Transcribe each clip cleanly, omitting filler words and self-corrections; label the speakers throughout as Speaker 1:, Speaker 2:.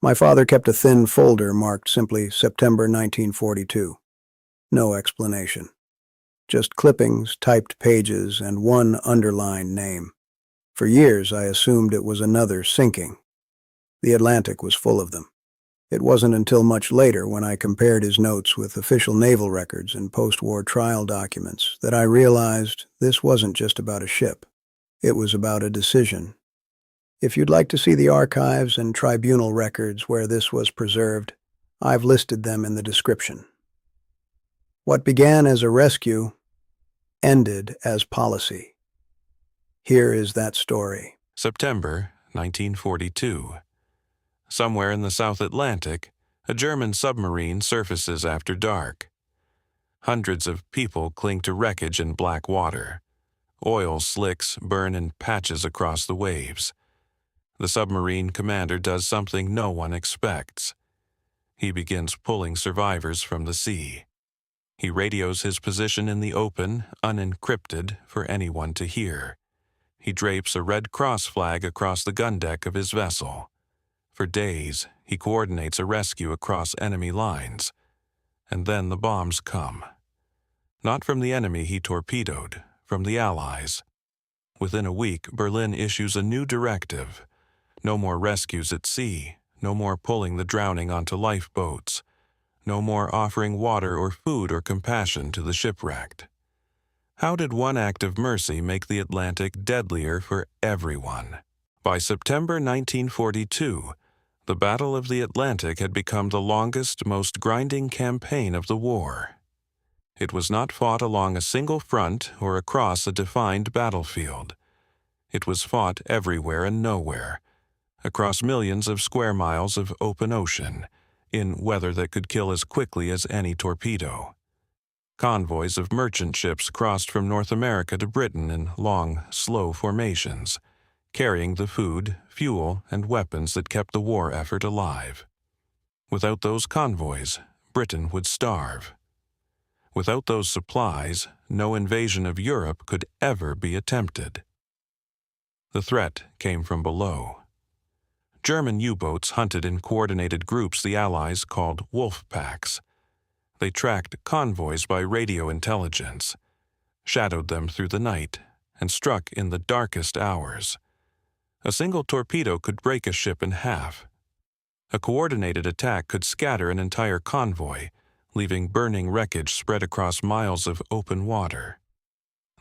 Speaker 1: My father kept a thin folder marked simply September 1942. No explanation. Just clippings, typed pages, and one underlined name. For years, I assumed it was another sinking. The Atlantic was full of them. It wasn't until much later, when I compared his notes with official naval records and post-war trial documents, that I realized this wasn't just about a ship. It was about a decision. If you'd like to see the archives and tribunal records where this was preserved, I've listed them in the description. What began as a rescue ended as policy. Here is that story.
Speaker 2: September 1942. Somewhere in the South Atlantic, a German submarine surfaces after dark. Hundreds of people cling to wreckage in black water. Oil slicks burn in patches across the waves. The submarine commander does something no one expects. He begins pulling survivors from the sea. He radios his position in the open, unencrypted, for anyone to hear. He drapes a Red Cross flag across the gun deck of his vessel. For days, he coordinates a rescue across enemy lines. And then the bombs come. Not from the enemy he torpedoed, from the Allies. Within a week, Berlin issues a new directive. No more rescues at sea, no more pulling the drowning onto lifeboats, no more offering water or food or compassion to the shipwrecked. How did one act of mercy make the Atlantic deadlier for everyone? By September 1942, the Battle of the Atlantic had become the longest, most grinding campaign of the war. It was not fought along a single front or across a defined battlefield. It was fought everywhere and nowhere, across millions of square miles of open ocean, in weather that could kill as quickly as any torpedo. Convoys of merchant ships crossed from North America to Britain in long, slow formations, carrying the food, fuel, and weapons that kept the war effort alive. Without those convoys, Britain would starve. Without those supplies, no invasion of Europe could ever be attempted. The threat came from below. German U-boats hunted in coordinated groups the Allies called wolf packs. They tracked convoys by radio intelligence, shadowed them through the night, and struck in the darkest hours. A single torpedo could break a ship in half. A coordinated attack could scatter an entire convoy, leaving burning wreckage spread across miles of open water.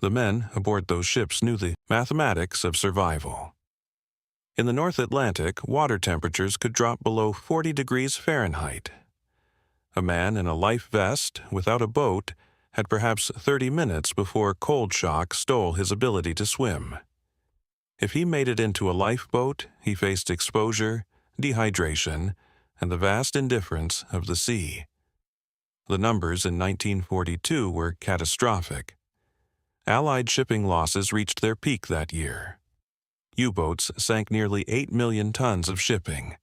Speaker 2: The men aboard those ships knew the mathematics of survival. In the North Atlantic, water temperatures could drop below 40 degrees Fahrenheit. A man in a life vest, without a boat, had perhaps 30 minutes before cold shock stole his ability to swim. If he made it into a lifeboat, he faced exposure, dehydration, and the vast indifference of the sea. The numbers in 1942 were catastrophic. Allied shipping losses reached their peak that year. U-boats sank nearly 8 million tons of shipping.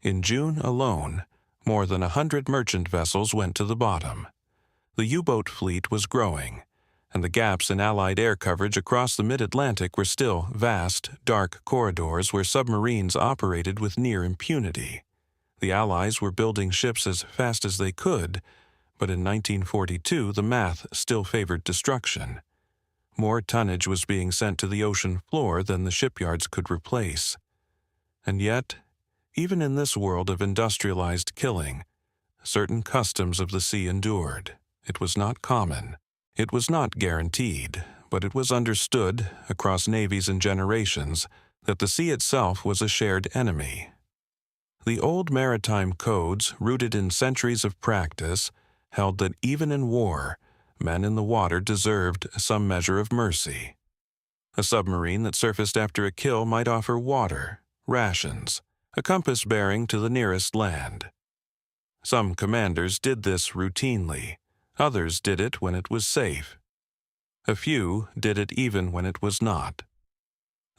Speaker 2: In June alone, more than 100 merchant vessels went to the bottom. The U-boat fleet was growing, and the gaps in Allied air coverage across the mid-Atlantic were still vast, dark corridors where submarines operated with near impunity. The Allies were building ships as fast as they could, but in 1942 the math still favored destruction. More tonnage was being sent to the ocean floor than the shipyards could replace. And yet, even in this world of industrialized killing, certain customs of the sea endured. It was not common. It was not guaranteed, but it was understood, across navies and generations, that the sea itself was a shared enemy. The old maritime codes, rooted in centuries of practice, held that even in war, men in the water deserved some measure of mercy. A submarine that surfaced after a kill might offer water, rations, a compass bearing to the nearest land. Some commanders did this routinely. Others did it when it was safe. A few did it even when it was not.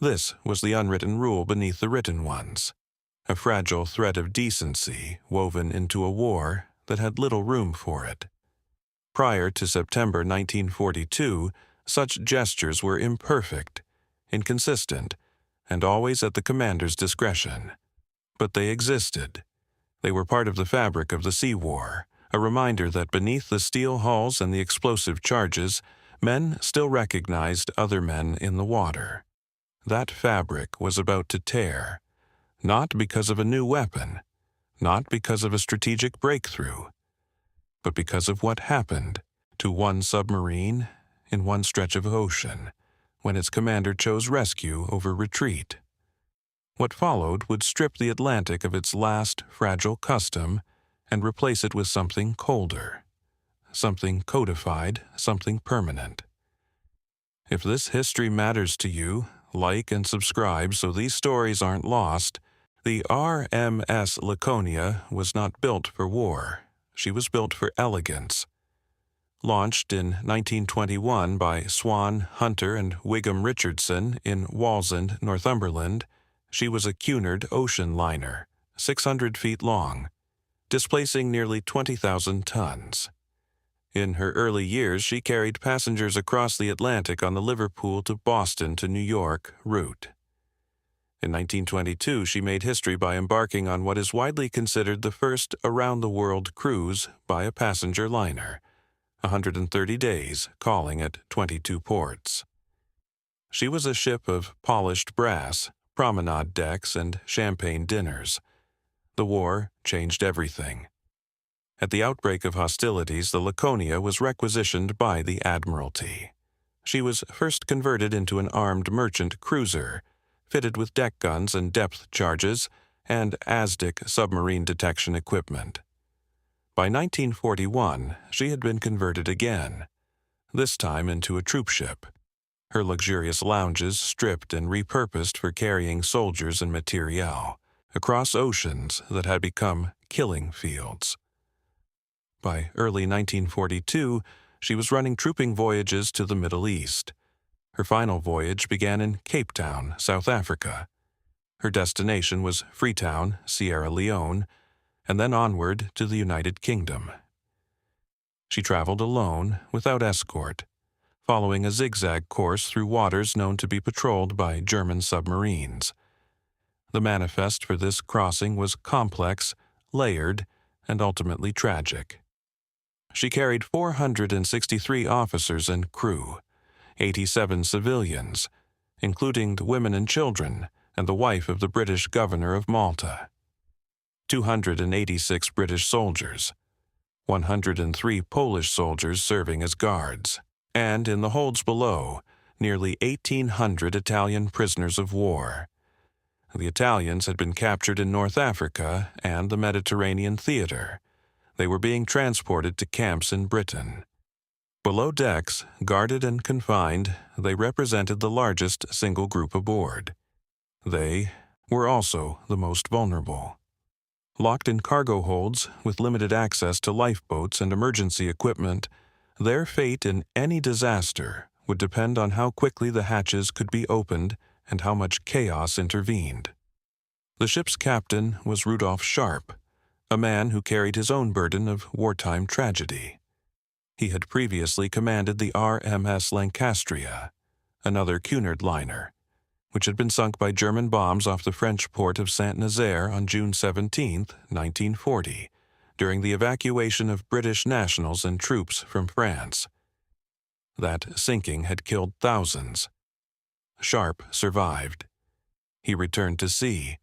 Speaker 2: This was the unwritten rule beneath the written ones, a fragile thread of decency woven into a war that had little room for it. Prior to September 1942, such gestures were imperfect, inconsistent, and always at the commander's discretion. But they existed. They were part of the fabric of the sea war, a reminder that beneath the steel hulls and the explosive charges, men still recognized other men in the water. That fabric was about to tear, not because of a new weapon, not because of a strategic breakthrough, but because of what happened to one submarine in one stretch of ocean when its commander chose rescue over retreat. What followed would strip the Atlantic of its last fragile custom and replace it with something colder, something codified, something permanent. If this history matters to you, like and subscribe so these stories aren't lost. The RMS Laconia was not built for war. She was built for elegance. Launched in 1921 by Swan, Hunter, and Wigham Richardson in Wallsend, Northumberland, she was a Cunard ocean liner, 600 feet long, displacing nearly 20,000 tons. In her early years, she carried passengers across the Atlantic on the Liverpool to Boston to New York route. In 1922, she made history by embarking on what is widely considered the first around-the-world cruise by a passenger liner, 130 days, calling at 22 ports. She was a ship of polished brass, promenade decks, and champagne dinners. The war changed everything. At the outbreak of hostilities, the Laconia was requisitioned by the Admiralty. She was first converted into an armed merchant cruiser, fitted with deck guns and depth charges and ASDIC submarine detection equipment. By 1941, she had been converted again, this time into a troopship, her luxurious lounges stripped and repurposed for carrying soldiers and materiel across oceans that had become killing fields. By early 1942, she was running trooping voyages to the Middle East. Her final voyage began in Cape Town, South Africa. Her destination was Freetown, Sierra Leone, and then onward to the United Kingdom. She traveled alone, without escort, following a zigzag course through waters known to be patrolled by German submarines. The manifest for this crossing was complex, layered, and ultimately tragic. She carried 463 officers and crew, 87 civilians, including the women and children and the wife of the British governor of Malta, 286 British soldiers, 103 Polish soldiers serving as guards, and in the holds below, nearly 1,800 Italian prisoners of war. The Italians had been captured in North Africa and the Mediterranean theater. They were being transported to camps in Britain. Below decks, guarded and confined, they represented the largest single group aboard. They were also the most vulnerable. Locked in cargo holds with limited access to lifeboats and emergency equipment, their fate in any disaster would depend on how quickly the hatches could be opened and how much chaos intervened. The ship's captain was Rudolph Sharp, a man who carried his own burden of wartime tragedy. He had previously commanded the RMS Laconia, another Cunard liner, which had been sunk by German bombs off the French port of Saint-Nazaire on June 17, 1940, during the evacuation of British nationals and troops from France. That sinking had killed thousands. Sharp survived. He returned to sea,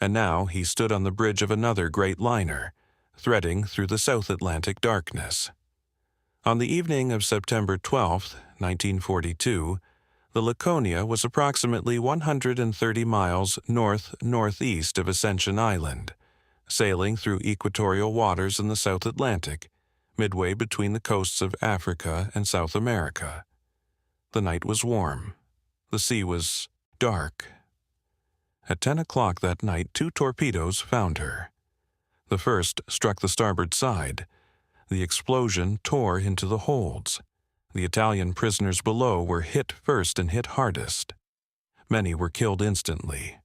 Speaker 2: and now he stood on the bridge of another great liner, threading through the South Atlantic darkness. On the evening of September 12, 1942, the Laconia was approximately 130 miles north-northeast of Ascension Island, sailing through equatorial waters in the South Atlantic, midway between the coasts of Africa and South America. The night was warm. The sea was dark. At 10 o'clock that night, 2 torpedoes found her. The first struck the starboard side. The explosion tore into the holds. The Italian prisoners below were hit first and hit hardest. Many were killed instantly.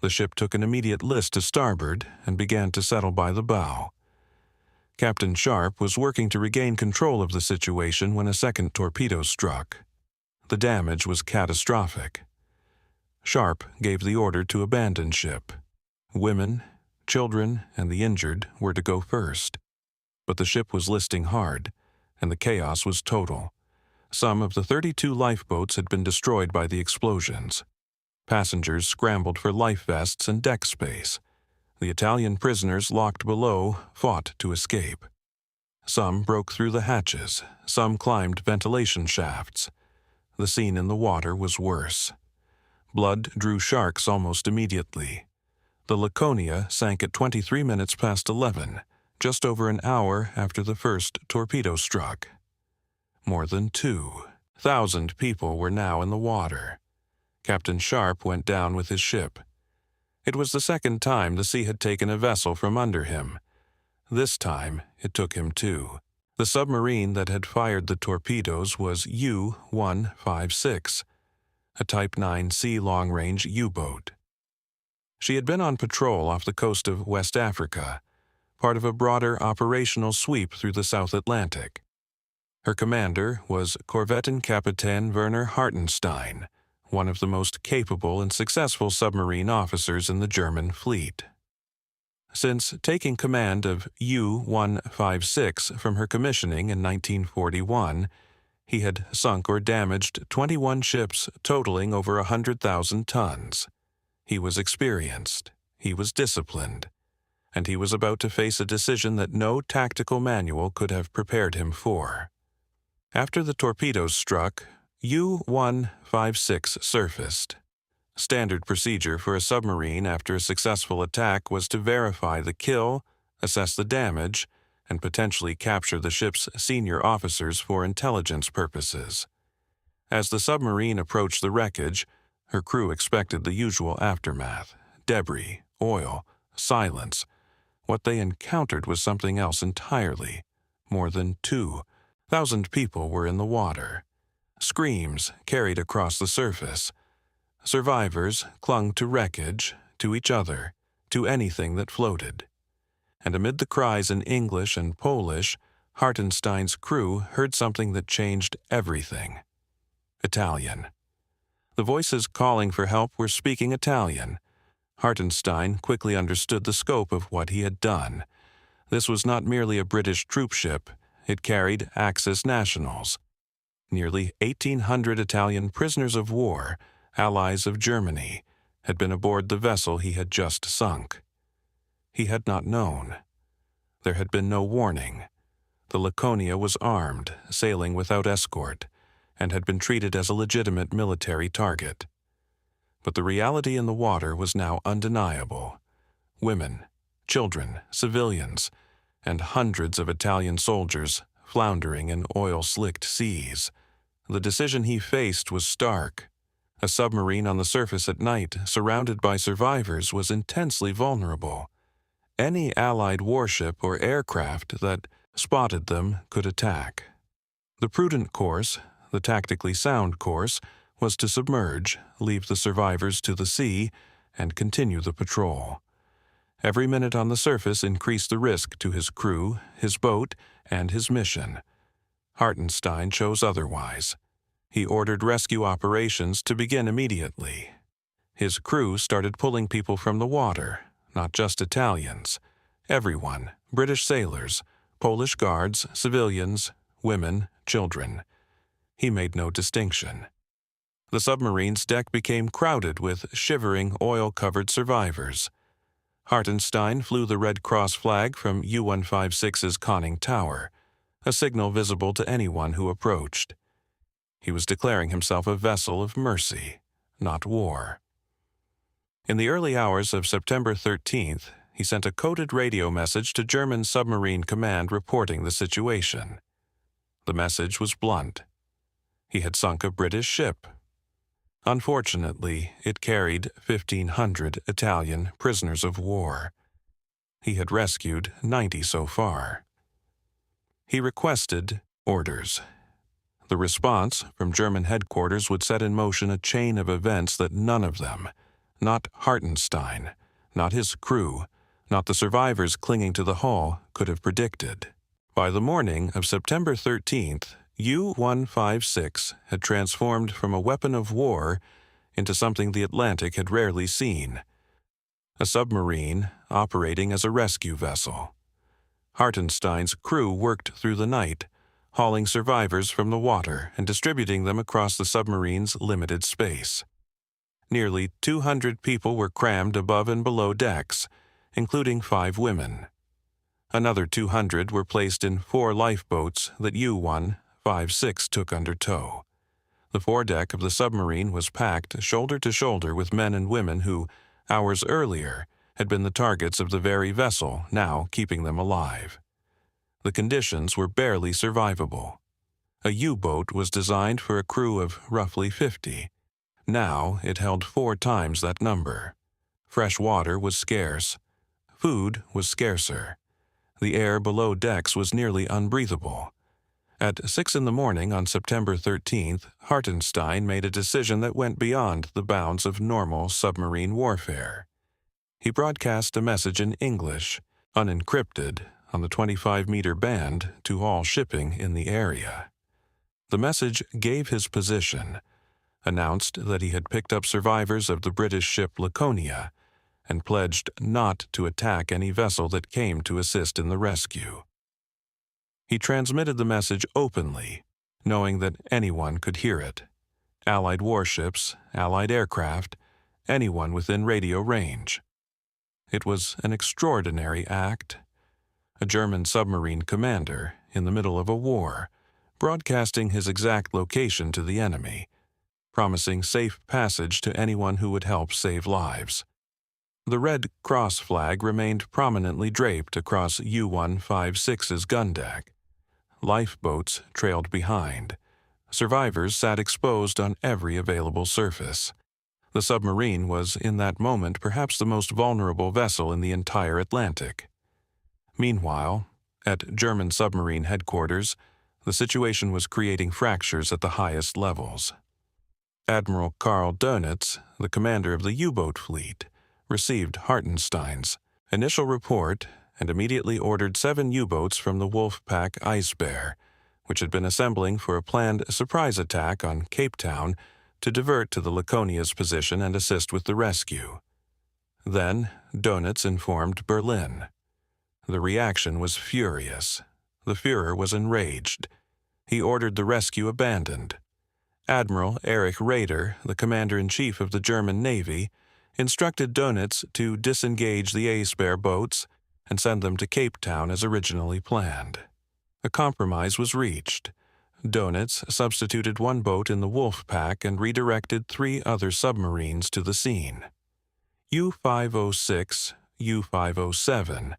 Speaker 2: The ship took an immediate list to starboard and began to settle by the bow. Captain Sharp was working to regain control of the situation when a second torpedo struck. The damage was catastrophic. Sharp gave the order to abandon ship. Women, children, and the injured were to go first. But the ship was listing hard, and the chaos was total. Some of the 32 lifeboats had been destroyed by the explosions. Passengers scrambled for life vests and deck space. The Italian prisoners locked below fought to escape. Some broke through the hatches, some climbed ventilation shafts. The scene in the water was worse. Blood drew sharks almost immediately. The Laconia sank at 23 minutes past 11, just over an hour after the first torpedo struck. More than 2,000 people were now in the water. Captain Sharp went down with his ship. It was the second time the sea had taken a vessel from under him. This time, it took him two. The submarine that had fired the torpedoes was U-156, a Type 9C long-range U-boat. She had been on patrol off the coast of West Africa, part of a broader operational sweep through the South Atlantic. Her commander was Korvettenkapitän Werner Hartenstein, one of the most capable and successful submarine officers in the German fleet. Since taking command of U-156 from her commissioning in 1941, he had sunk or damaged 21 ships totaling over 100,000 tons. He was experienced, he was disciplined, and he was about to face a decision that no tactical manual could have prepared him for. After the torpedoes struck, U-156 surfaced. Standard procedure for a submarine after a successful attack was to verify the kill, assess the damage, and potentially capture the ship's senior officers for intelligence purposes. As the submarine approached the wreckage, her crew expected the usual aftermath: debris, oil, silence. What they encountered was something else entirely. More than 2,000 people were in the water. Screams carried across the surface. Survivors clung to wreckage, to each other, to anything that floated. And amid the cries in English and Polish, Hartenstein's crew heard something that changed everything. Italian. The voices calling for help were speaking Italian. Hartenstein quickly understood the scope of what he had done. This was not merely a British troopship, it carried Axis nationals. Nearly 1,800 Italian prisoners of war, allies of Germany, had been aboard the vessel he had just sunk. He had not known. There had been no warning. The Laconia was armed, sailing without escort, and had been treated as a legitimate military target. But the reality in the water was now undeniable. Women, children, civilians, and hundreds of Italian soldiers floundering in oil-slicked seas. The decision he faced was stark. A submarine on the surface at night, surrounded by survivors, was intensely vulnerable. Any Allied warship or aircraft that spotted them could attack. The prudent course, the tactically sound course, was to submerge, leave the survivors to the sea, and continue the patrol. Every minute on the surface increased the risk to his crew, his boat, and his mission. Hartenstein chose otherwise. He ordered rescue operations to begin immediately. His crew started pulling people from the water, not just Italians. Everyone, British sailors, Polish guards, civilians, women, children. He made no distinction. The submarine's deck became crowded with shivering, oil-covered survivors. Hartenstein flew the Red Cross flag from U-156's conning tower, a signal visible to anyone who approached. He was declaring himself a vessel of mercy, not war. In the early hours of September 13th, he sent a coded radio message to German Submarine Command reporting the situation. The message was blunt. He had sunk a British ship. Unfortunately, it carried 1,500 Italian prisoners of war. He had rescued 90 so far. He requested orders. The response from German headquarters would set in motion a chain of events that none of them, not Hartenstein, not his crew, not the survivors clinging to the hull, could have predicted. By the morning of September 13th, U-156 had transformed from a weapon of war into something the Atlantic had rarely seen: a submarine operating as a rescue vessel. Hartenstein's crew worked through the night, hauling survivors from the water and distributing them across the submarine's limited space. Nearly 200 people were crammed above and below decks, including 5 women. Another 200 were placed in 4 lifeboats that U-156 took under tow. The foredeck of the submarine was packed shoulder to shoulder with men and women who, hours earlier, had been the targets of the very vessel now keeping them alive. The conditions were barely survivable. A U-boat was designed for a crew of roughly 50. Now it held 4 times that number. Fresh water was scarce. Food was scarcer. The air below decks was nearly unbreathable. At 6 in the morning on September 13th, Hartenstein made a decision that went beyond the bounds of normal submarine warfare. He broadcast a message in English, unencrypted, on the 25-meter band to all shipping in the area. The message gave his position, announced that he had picked up survivors of the British ship Laconia, and pledged not to attack any vessel that came to assist in the rescue. He transmitted the message openly, knowing that anyone could hear it. Allied warships, Allied aircraft, anyone within radio range. It was an extraordinary act. A German submarine commander, in the middle of a war, broadcasting his exact location to the enemy, promising safe passage to anyone who would help save lives. The Red Cross flag remained prominently draped across U-156's gun deck. Lifeboats trailed behind. Survivors sat exposed on every available surface. The submarine was, in that moment, perhaps the most vulnerable vessel in the entire Atlantic. Meanwhile, at German submarine headquarters, the situation was creating fractures at the highest levels. Admiral Karl Dönitz, the commander of the U-boat fleet, received Hartenstein's initial report and immediately ordered 7 U-boats from the Wolfpack Eisbär, which had been assembling for a planned surprise attack on Cape Town, to divert to the Laconia's position and assist with the rescue. Then Dönitz informed Berlin. The reaction was furious. The Führer was enraged. He ordered the rescue abandoned. Admiral Erich Raeder, the commander-in-chief of the German Navy, instructed Dönitz to disengage the Eisbär boats and send them to Cape Town as originally planned. A compromise was reached. Dönitz substituted 1 boat in the Wolfpack and redirected 3 other submarines to the scene. U-506, U-507,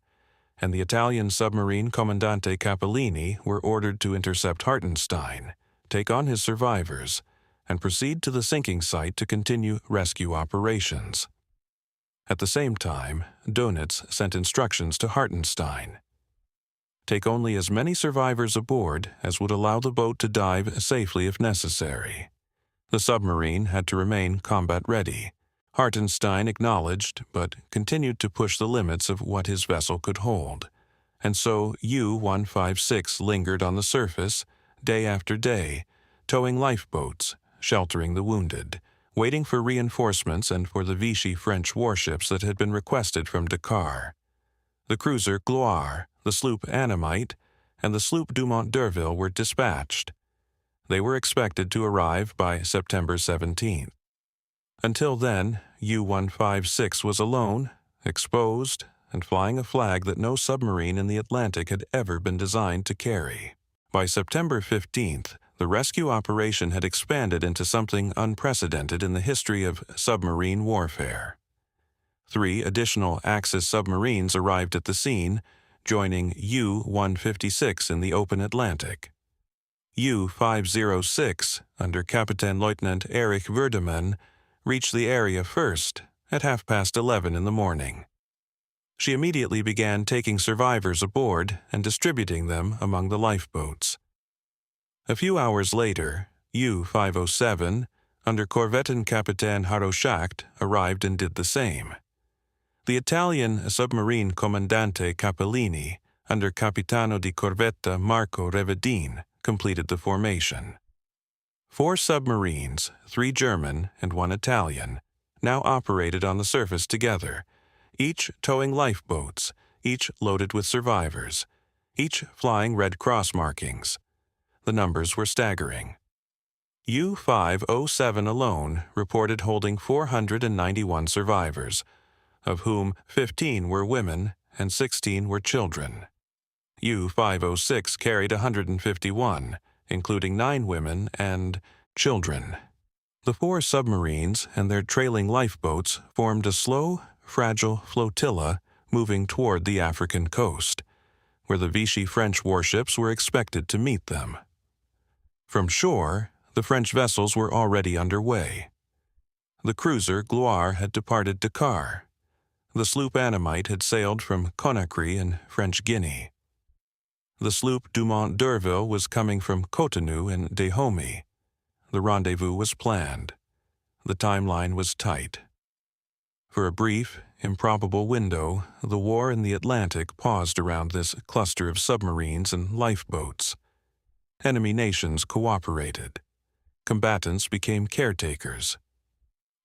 Speaker 2: and the Italian submarine Commandante Capellini were ordered to intercept Hartenstein, take on his survivors, and proceed to the sinking site to continue rescue operations. At the same time, Dönitz sent instructions to Hartenstein. Take only as many survivors aboard as would allow the boat to dive safely if necessary. The submarine had to remain combat-ready. Hartenstein acknowledged, but continued to push the limits of what his vessel could hold, and so U-156 lingered on the surface, day after day, towing lifeboats, sheltering the wounded, waiting for reinforcements and for the Vichy French warships that had been requested from Dakar. The cruiser Gloire, the sloop Annamite, and the sloop Dumont d'Urville were dispatched. They were expected to arrive by September 17th. Until then, U-156 was alone, exposed, and flying a flag that no submarine in the Atlantic had ever been designed to carry. By September 15th, the rescue operation had expanded into something unprecedented in the history of submarine warfare. 3 additional Axis submarines arrived at the scene, joining U-156 in the open Atlantic. U-506, under Kapitänleutnant Erich Würdemann, reached the area first at 11:30 in the morning. She immediately began taking survivors aboard and distributing them among the lifeboats. A few hours later, U-507, under Korvettenkapitän Haroschacht, arrived and did the same. The Italian submarine Commandante Capellini, under Capitano di Corvetta Marco Revedin, completed the formation. 4 submarines, 3 German and 1 Italian, now operated on the surface together, each towing lifeboats, each loaded with survivors, each flying Red Cross markings. The numbers were staggering. U-507 alone reported holding 491 survivors, of whom 15 were women and 16 were children. U-506 carried 151, including 9 women and children. The 4 submarines and their trailing lifeboats formed a slow, fragile flotilla moving toward the African coast, where the Vichy French warships were expected to meet them. From shore, the French vessels were already underway. The cruiser Gloire had departed Dakar. The sloop Annamite had sailed from Conakry in French Guinea. The sloop Dumont d'Urville was coming from Cotonou in Dahomey. The rendezvous was planned. The timeline was tight. For a brief, improbable window, the war in the Atlantic paused around this cluster of submarines and lifeboats. Enemy nations cooperated. Combatants became caretakers.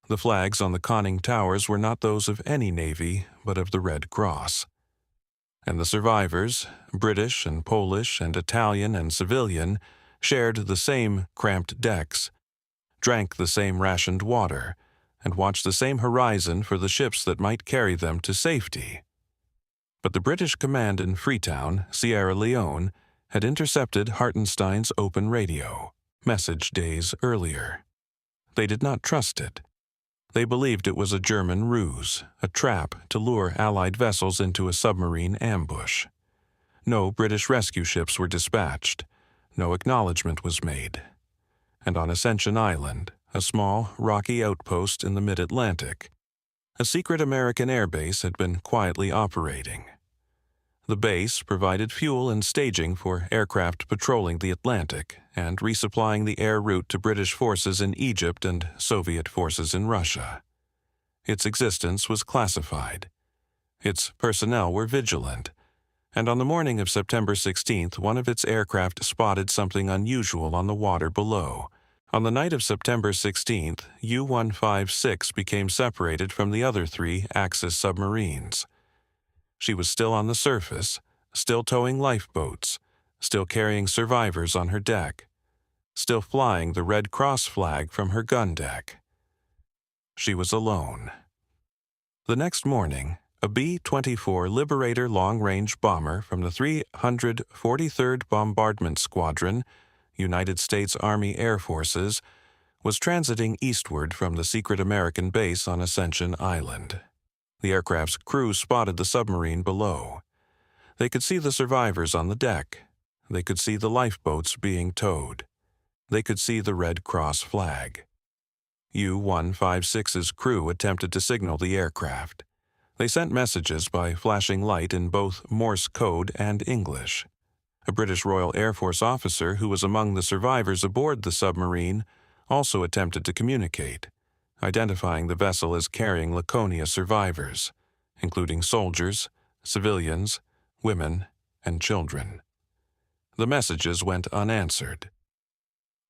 Speaker 2: The flags on the conning towers were not those of any navy, but of the Red Cross. And the survivors, British and Polish and Italian and civilian, shared the same cramped decks, drank the same rationed water, and watched the same horizon for the ships that might carry them to safety. But the British command in Freetown, Sierra Leone, had intercepted Hartenstein's open radio message days earlier. They did not trust it. They believed it was a German ruse, a trap to lure Allied vessels into a submarine ambush. No British rescue ships were dispatched. No acknowledgement was made. And on Ascension Island, a small, rocky outpost in the mid-Atlantic, a secret American airbase had been quietly operating. The base provided fuel and staging for aircraft patrolling the Atlantic and resupplying the air route to British forces in Egypt and Soviet forces in Russia. Its existence was classified. Its personnel were vigilant, and on the morning of September 16th, one of its aircraft spotted something unusual on the water below. On the night of September 16th, U-156 became separated from the other 3 Axis submarines. She was still on the surface, still towing lifeboats, still carrying survivors on her deck, still flying the Red Cross flag from her gun deck. She was alone. The next morning, a B-24 Liberator long-range bomber from the 343rd Bombardment Squadron, United States Army Air Forces, was transiting eastward from the secret American base on Ascension Island. The aircraft's crew spotted the submarine below. They could see the survivors on the deck. They could see the lifeboats being towed. They could see the Red Cross flag. U-156's crew attempted to signal the aircraft. They sent messages by flashing light in both Morse code and English. A British Royal Air Force officer who was among the survivors aboard the submarine also attempted to communicate, identifying the vessel as carrying Laconia survivors, including soldiers, civilians, women, and children. The messages went unanswered.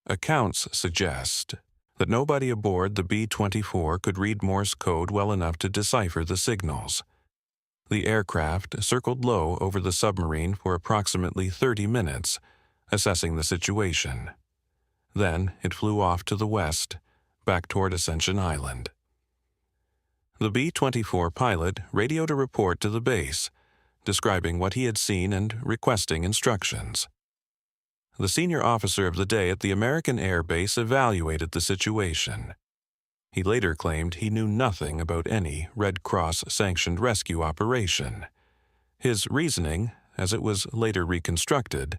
Speaker 2: Accounts suggest that nobody aboard the B-24 could read Morse code well enough to decipher the signals. The aircraft circled low over the submarine for approximately 30 minutes, assessing the situation. Then it flew off to the west, back toward Ascension Island. The B-24 pilot radioed a report to the base, describing what he had seen and requesting instructions. The senior officer of the day at the American Air Base evaluated the situation. He later claimed he knew nothing about any Red Cross-sanctioned rescue operation. His reasoning, as it was later reconstructed,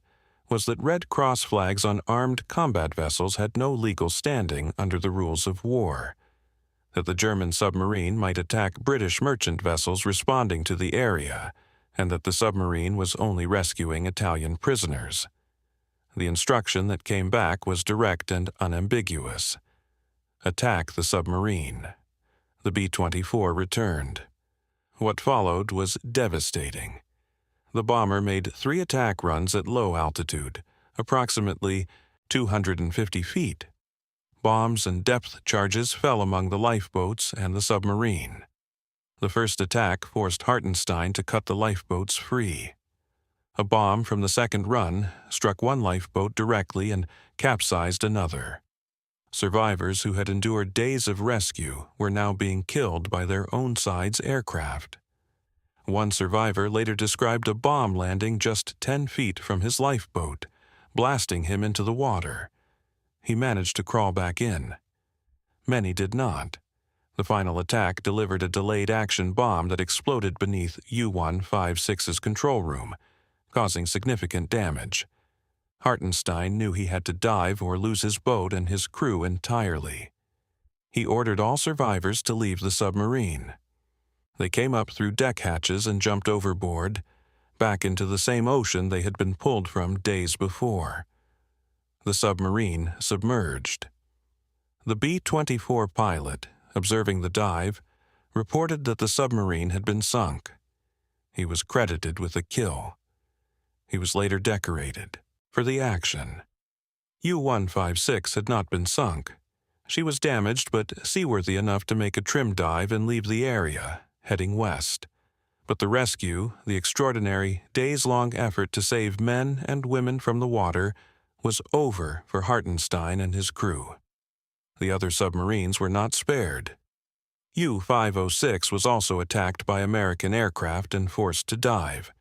Speaker 2: was that Red Cross flags on armed combat vessels had no legal standing under the rules of war, that the German submarine might attack British merchant vessels responding to the area, and that the submarine was only rescuing Italian prisoners. The instruction that came back was direct and unambiguous. Attack the submarine. The B-24 returned. What followed was devastating. The bomber made 3 attack runs at low altitude, approximately 250 feet. Bombs and depth charges fell among the lifeboats and the submarine. The first attack forced Hartenstein to cut the lifeboats free. A bomb from the second run struck one lifeboat directly and capsized another. Survivors who had endured days of rescue were now being killed by their own side's aircraft. One survivor later described a bomb landing just 10 feet from his lifeboat, blasting him into the water. He managed to crawl back in. Many did not. The final attack delivered a delayed action bomb that exploded beneath U-156's control room, causing significant damage. Hartenstein knew he had to dive or lose his boat and his crew entirely. He ordered all survivors to leave the submarine. They came up through deck hatches and jumped overboard, back into the same ocean they had been pulled from days before. The submarine submerged. The B-24 pilot, observing the dive, reported that the submarine had been sunk. He was credited with a kill. He was later decorated for the action. U-156 had not been sunk. She was damaged but seaworthy enough to make a trim dive and leave the area, heading west. But the rescue, the extraordinary, days-long effort to save men and women from the water, was over for Hartenstein and his crew. The other submarines were not spared. U-506 was also attacked by American aircraft and forced to dive.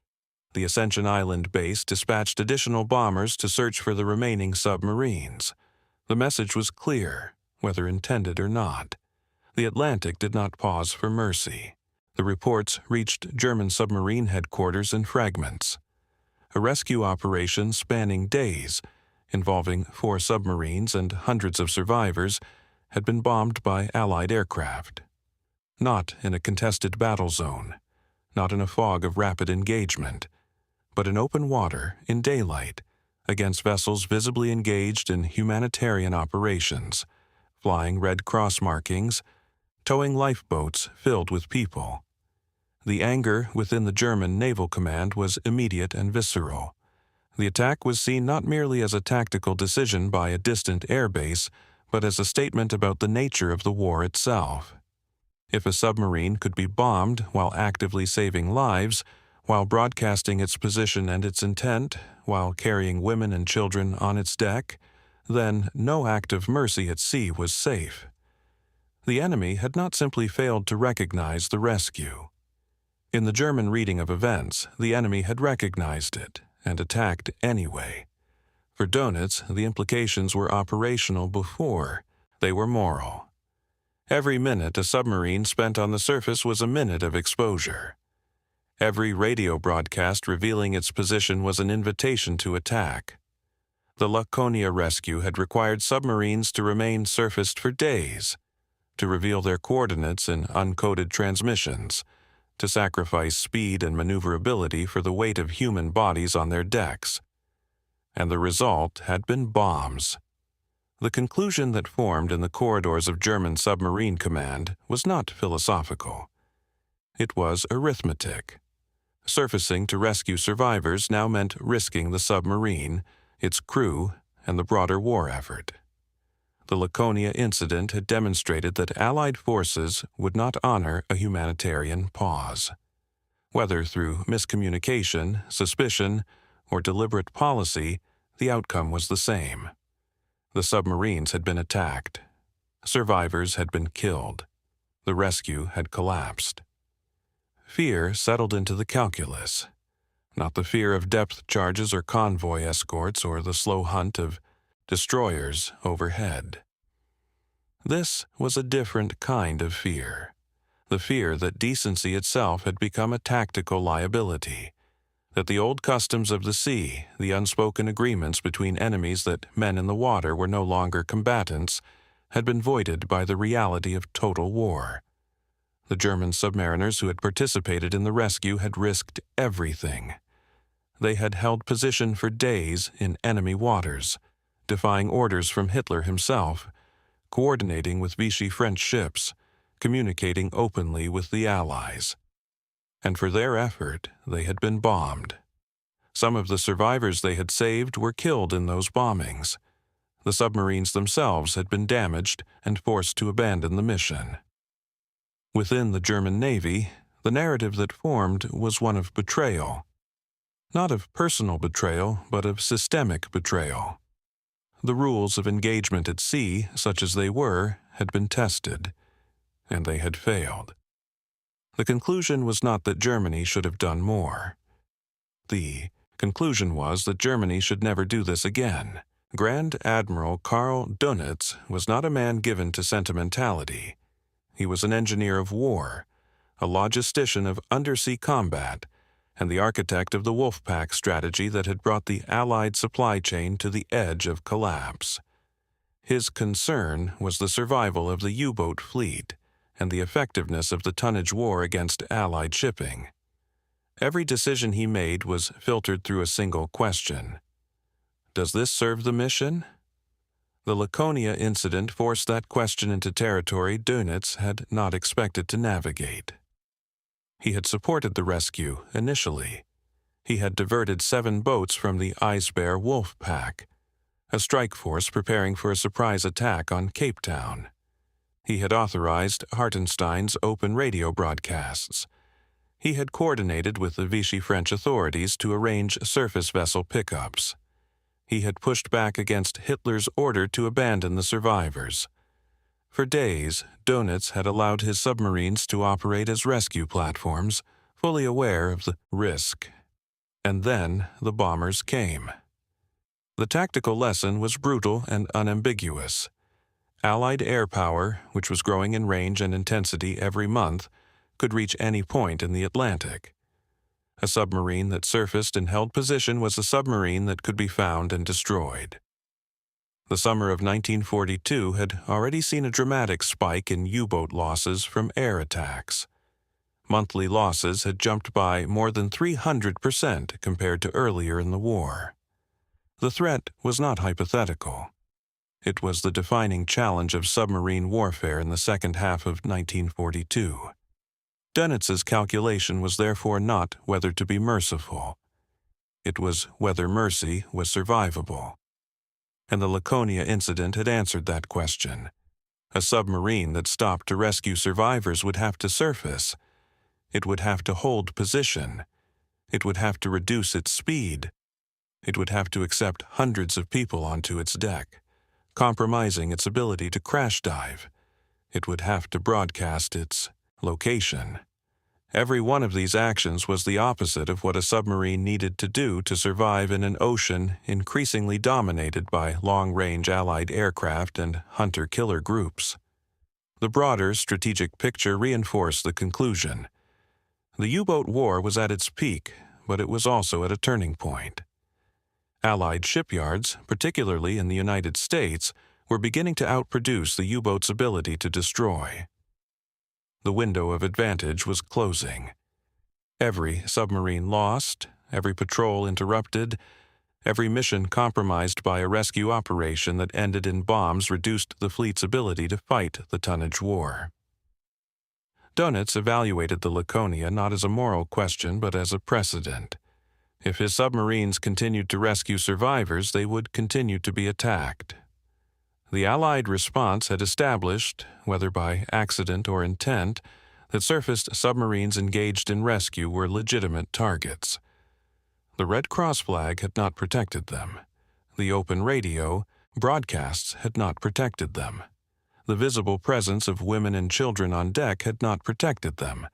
Speaker 2: The Ascension Island base dispatched additional bombers to search for the remaining submarines. The message was clear, whether intended or not. The Atlantic did not pause for mercy. The reports reached German submarine headquarters in fragments. A rescue operation spanning days, involving 4 submarines and hundreds of survivors, had been bombed by Allied aircraft. Not in a contested battle zone, not in a fog of rapid engagement, but in open water, in daylight, against vessels visibly engaged in humanitarian operations, flying Red Cross markings, towing lifeboats filled with people. The anger within the German Naval Command was immediate and visceral. The attack was seen not merely as a tactical decision by a distant airbase, but as a statement about the nature of the war itself. If a submarine could be bombed while actively saving lives, while broadcasting its position and its intent, while carrying women and children on its deck, then no act of mercy at sea was safe. The enemy had not simply failed to recognize the rescue. In the German reading of events, the enemy had recognized it and attacked anyway. For Dönitz, the implications were operational before they were moral. Every minute a submarine spent on the surface was a minute of exposure. Every radio broadcast revealing its position was an invitation to attack. The Laconia rescue had required submarines to remain surfaced for days, to reveal their coordinates in uncoded transmissions, to sacrifice speed and maneuverability for the weight of human bodies on their decks. And the result had been bombs. The conclusion that formed in the corridors of German submarine command was not philosophical. It was arithmetic. Surfacing to rescue survivors now meant risking the submarine, its crew, and the broader war effort. The Laconia incident had demonstrated that Allied forces would not honor a humanitarian pause. Whether through miscommunication, suspicion, or deliberate policy, the outcome was the same. The submarines had been attacked. Survivors had been killed. The rescue had collapsed. Fear settled into the calculus. Not the fear of depth charges or convoy escorts or the slow hunt of destroyers overhead. This was a different kind of fear. The fear that decency itself had become a tactical liability, that the old customs of the sea, the unspoken agreements between enemies that men in the water were no longer combatants, had been voided by the reality of total war. The German submariners who had participated in the rescue had risked everything. They had held position for days in enemy waters, defying orders from Hitler himself, coordinating with Vichy French ships, communicating openly with the Allies. And for their effort, they had been bombed. Some of the survivors they had saved were killed in those bombings. The submarines themselves had been damaged and forced to abandon the mission. Within the German Navy, the narrative that formed was one of betrayal. Not of personal betrayal, but of systemic betrayal. The rules of engagement at sea, such as they were, had been tested, and they had failed. The conclusion was not that Germany should have done more. The conclusion was that Germany should never do this again. Grand Admiral Karl Dönitz was not a man given to sentimentality. He was an engineer of war, a logistician of undersea combat, and the architect of the Wolfpack strategy that had brought the Allied supply chain to the edge of collapse. His concern was the survival of the U-boat fleet and the effectiveness of the tonnage war against Allied shipping. Every decision he made was filtered through a single question. Does this serve the mission? The Laconia incident forced that question into territory Dönitz had not expected to navigate. He had supported the rescue initially. He had diverted 7 boats from the Eisbär Wolf Pack, a strike force preparing for a surprise attack on Cape Town. He had authorized Hartenstein's open radio broadcasts. He had coordinated with the Vichy French authorities to arrange surface vessel pickups. He had pushed back against Hitler's order to abandon the survivors. For days, Dönitz had allowed his submarines to operate as rescue platforms, fully aware of the risk. And then the bombers came. The tactical lesson was brutal and unambiguous. Allied air power, which was growing in range and intensity every month, could reach any point in the Atlantic. A submarine that surfaced and held position was a submarine that could be found and destroyed. The summer of 1942 had already seen a dramatic spike in U-boat losses from air attacks. Monthly losses had jumped by more than 300% compared to earlier in the war. The threat was not hypothetical. It was the defining challenge of submarine warfare in the second half of 1942. Dönitz's calculation was therefore not whether to be merciful. It was whether mercy was survivable. And the Laconia incident had answered that question. A submarine that stopped to rescue survivors would have to surface. It would have to hold position. It would have to reduce its speed. It would have to accept hundreds of people onto its deck, compromising its ability to crash dive. It would have to broadcast its location. Every one of these actions was the opposite of what a submarine needed to do to survive in an ocean increasingly dominated by long-range Allied aircraft and hunter-killer groups. The broader strategic picture reinforced the conclusion. The U-boat war was at its peak, but it was also at a turning point. Allied shipyards, particularly in the United States, were beginning to outproduce the U-boat's ability to destroy. The window of advantage was closing. Every submarine lost, every patrol interrupted, every mission compromised by a rescue operation that ended in bombs reduced the fleet's ability to fight the tonnage war. Dönitz evaluated the Laconia not as a moral question but as a precedent. If his submarines continued to rescue survivors, they would continue to be attacked. The Allied response had established, whether by accident or intent, that surfaced submarines engaged in rescue were legitimate targets. The Red Cross flag had not protected them. The open radio broadcasts had not protected them. The visible presence of women and children on deck had not protected them.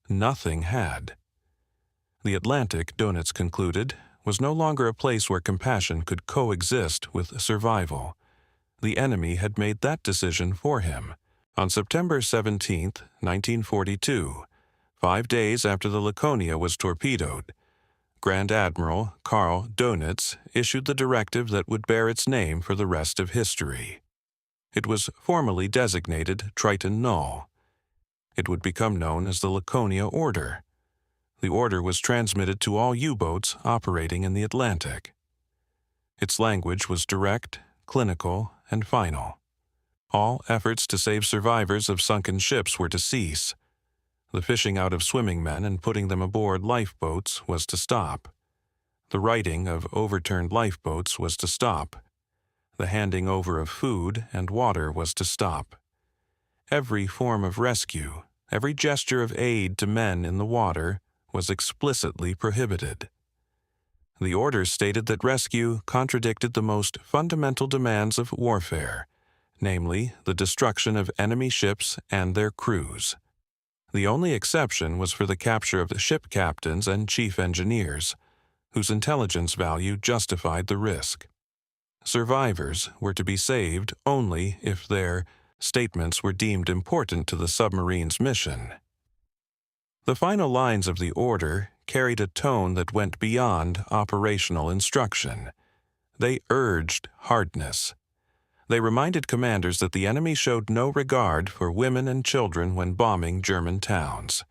Speaker 2: Nothing had. The Atlantic, Dönitz concluded, was no longer a place where compassion could coexist with survival. The enemy had made that decision for him. On September 17, 1942, 5 days after the Laconia was torpedoed, Grand Admiral Karl Dönitz issued the directive that would bear its name for the rest of history. It was formally designated Triton Null. It would become known as the Laconia Order. The order was transmitted to all U-boats operating in the Atlantic. Its language was direct, clinical, and final. All efforts to save survivors of sunken ships were to cease. The fishing out of swimming men and putting them aboard lifeboats was to stop. The righting of overturned lifeboats was to stop. The handing over of food and water was to stop. Every form of rescue, Every gesture of aid to men in the water was explicitly prohibited. The orders stated that rescue contradicted the most fundamental demands of warfare, namely the destruction of enemy ships and their crews. The only exception was for the capture of the ship captains and chief engineers, whose intelligence value justified the risk. Survivors were to be saved only if their statements were deemed important to the submarine's mission. The final lines of the order carried a tone that went beyond operational instruction. They urged hardness. They reminded commanders that the enemy showed no regard for women and children when bombing German towns.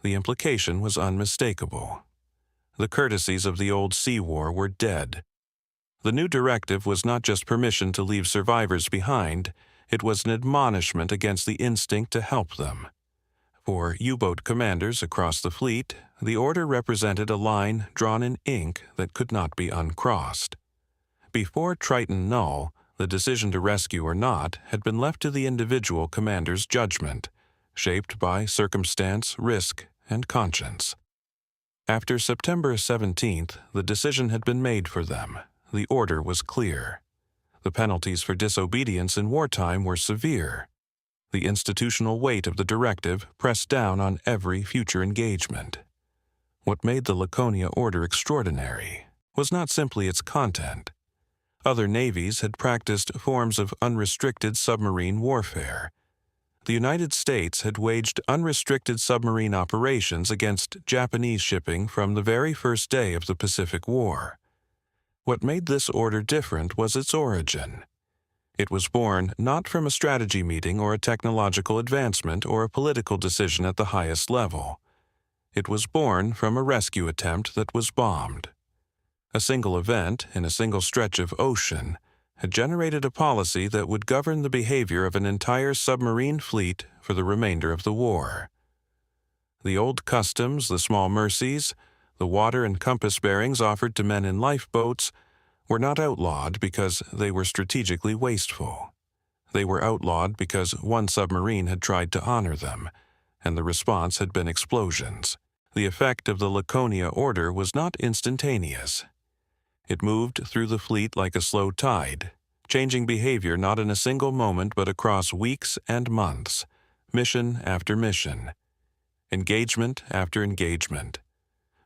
Speaker 2: The implication was unmistakable. The courtesies of the old sea war were dead. The new directive was not just permission to leave survivors behind, it was an admonishment against the instinct to help them. For U-boat commanders across the fleet, the order represented a line drawn in ink that could not be uncrossed. Before Triton Null, the decision to rescue or not had been left to the individual commander's judgment, shaped by circumstance, risk, and conscience. After September 17th, the decision had been made for them. The order was clear. The penalties for disobedience in wartime were severe. The institutional weight of the directive pressed down on every future engagement. What made the Laconia order extraordinary was not simply its content. Other navies had practiced forms of unrestricted submarine warfare. The United States had waged unrestricted submarine operations against Japanese shipping from the very first day of the Pacific War. What made this order different was its origin. It was born not from a strategy meeting or a technological advancement or a political decision at the highest level. It was born from a rescue attempt that was bombed. A single event in a single stretch of ocean had generated a policy that would govern the behavior of an entire submarine fleet for the remainder of the war. The old customs, the small mercies, the water and compass bearings offered to men in lifeboats were not outlawed because they were strategically wasteful. They were outlawed because one submarine had tried to honor them, and the response had been explosions. The effect of the Laconia order was not instantaneous. It moved through the fleet like a slow tide, changing behavior not in a single moment but across weeks and months, mission after mission, engagement after engagement.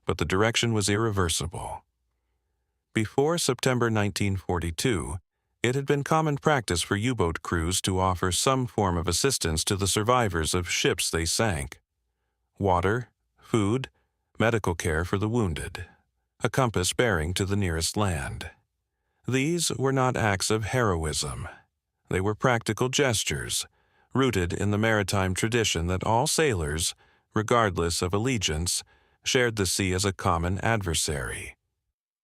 Speaker 2: But the direction was irreversible. Before September 1942, it had been common practice for U-boat crews to offer some form of assistance to the survivors of ships they sank. Water, food, medical care for the wounded, a compass bearing to the nearest land. These were not acts of heroism. They were practical gestures, rooted in the maritime tradition that all sailors, regardless of allegiance, shared the sea as a common adversary.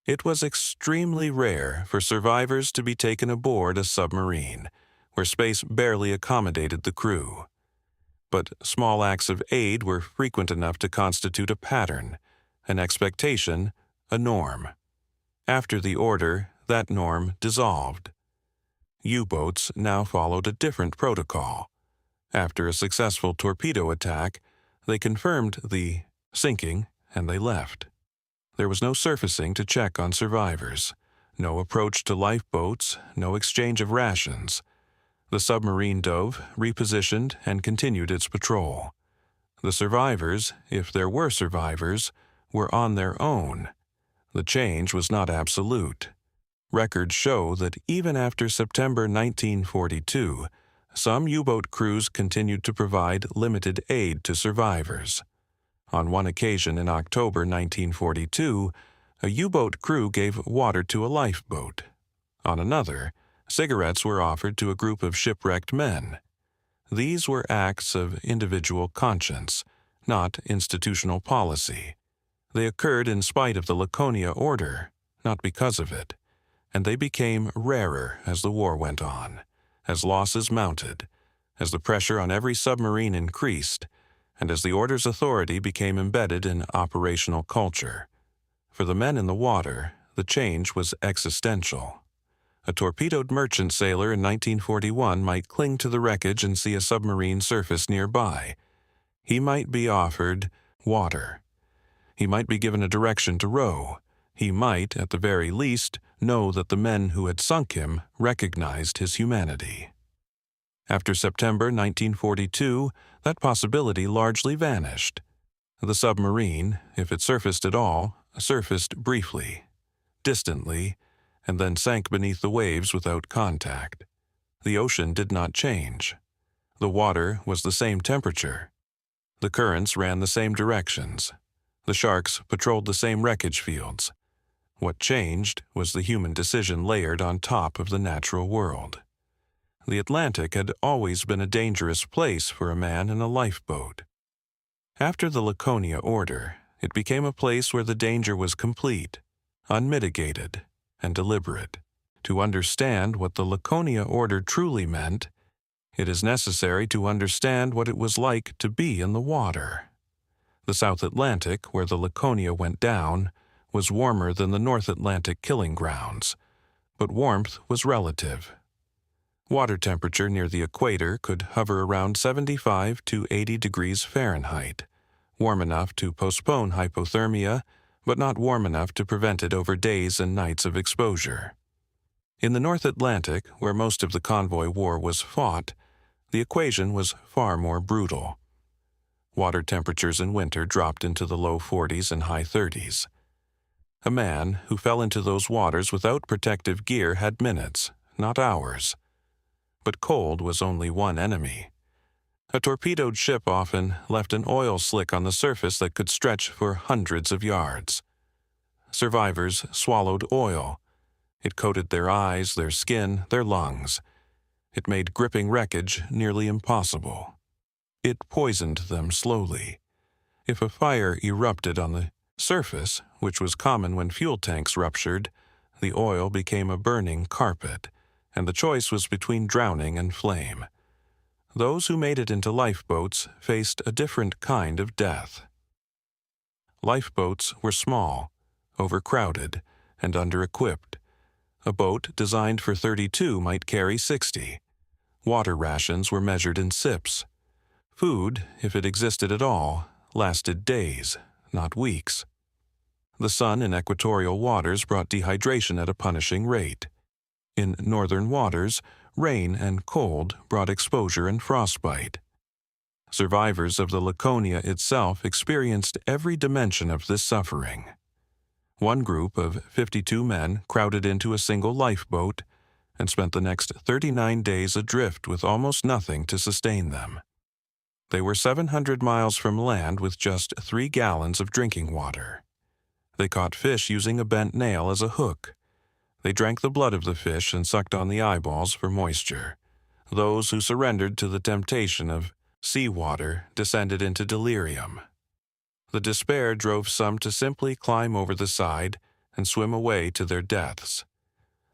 Speaker 2: It was extremely rare for survivors to be taken aboard a submarine, where space barely accommodated the crew. But small acts of aid were frequent enough to constitute a pattern, an expectation, a norm. After the order, that norm dissolved. U-boats now followed a different protocol. After a successful torpedo attack, they confirmed the sinking and they left. There was no surfacing to check on survivors, no approach to lifeboats, no exchange of rations. The submarine dove, repositioned, and continued its patrol. The survivors, if there were survivors, were on their own. The change was not absolute. Records show that even after September 1942, some U-boat crews continued to provide limited aid to survivors. On one occasion in October 1942, a U-boat crew gave water to a lifeboat. On another, cigarettes were offered to a group of shipwrecked men. These were acts of individual conscience, not institutional policy. They occurred in spite of the Laconia order, not because of it, and they became rarer as the war went on, as losses mounted, as the pressure on every submarine increased, and as the order's authority became embedded in operational culture. For the men in the water, the change was existential. A torpedoed merchant sailor in 1941 might cling to the wreckage and see a submarine surface nearby. He might be offered water. He might be given a direction to row. He might, at the very least, know that the men who had sunk him recognized his humanity. After September 1942, that possibility largely vanished. The submarine, if it surfaced at all, surfaced briefly, distantly, and then sank beneath the waves without contact. The ocean did not change. The water was the same temperature. The currents ran the same directions. The sharks patrolled the same wreckage fields. What changed was the human decision layered on top of the natural world. The Atlantic had always been a dangerous place for a man in a lifeboat. After the Laconia order, it became a place where the danger was complete, unmitigated, and deliberate. To understand what the Laconia order truly meant, it is necessary to understand what it was like to be in the water. The South Atlantic, where the Laconia went down, was warmer than the North Atlantic killing grounds, but warmth was relative. Water temperature near the equator could hover around 75 to 80 degrees Fahrenheit, warm enough to postpone hypothermia, but not warm enough to prevent it over days and nights of exposure. In the North Atlantic, where most of the convoy war was fought, the equation was far more brutal. Water temperatures in winter dropped into the low 40s and high 30s. A man who fell into those waters without protective gear had minutes, not hours. But cold was only one enemy. A torpedoed ship often left an oil slick on the surface that could stretch for hundreds of yards. Survivors swallowed oil. It coated their eyes, their skin, their lungs. It made gripping wreckage nearly impossible. It poisoned them slowly. If a fire erupted on the surface, which was common when fuel tanks ruptured, the oil became a burning carpet, and the choice was between drowning and flame. Those who made it into lifeboats faced a different kind of death. Lifeboats were small, overcrowded, and under-equipped. A boat designed for 32 might carry 60. Water rations were measured in sips. Food, if it existed at all, lasted days, not weeks. The sun in equatorial waters brought dehydration at a punishing rate. In northern waters, rain and cold brought exposure and frostbite. Survivors of the Laconia itself experienced every dimension of this suffering. One group of 52 men crowded into a single lifeboat and spent the next 39 days adrift with almost nothing to sustain them. They were 700 miles from land with just 3 gallons of drinking water. They caught fish using a bent nail as a hook. They drank the blood of the fish and sucked on the eyeballs for moisture. Those who surrendered to the temptation of seawater descended into delirium. The despair drove some to simply climb over the side and swim away to their deaths.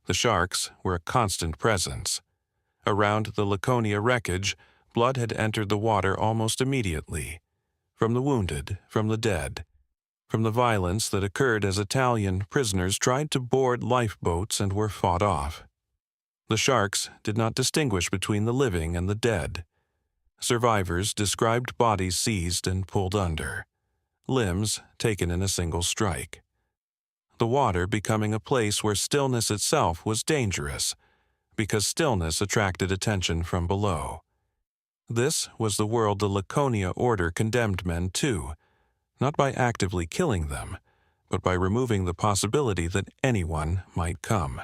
Speaker 2: The sharks were a constant presence. Around the Laconia wreckage, blood had entered the water almost immediately. From the wounded, from the dead, from the violence that occurred as Italian prisoners tried to board lifeboats and were fought off. The sharks did not distinguish between the living and the dead. Survivors described bodies seized and pulled under, limbs taken in a single strike. The water becoming a place where stillness itself was dangerous, because stillness attracted attention from below. This was the world the Laconia order condemned men to, not by actively killing them, but by removing the possibility that anyone might come.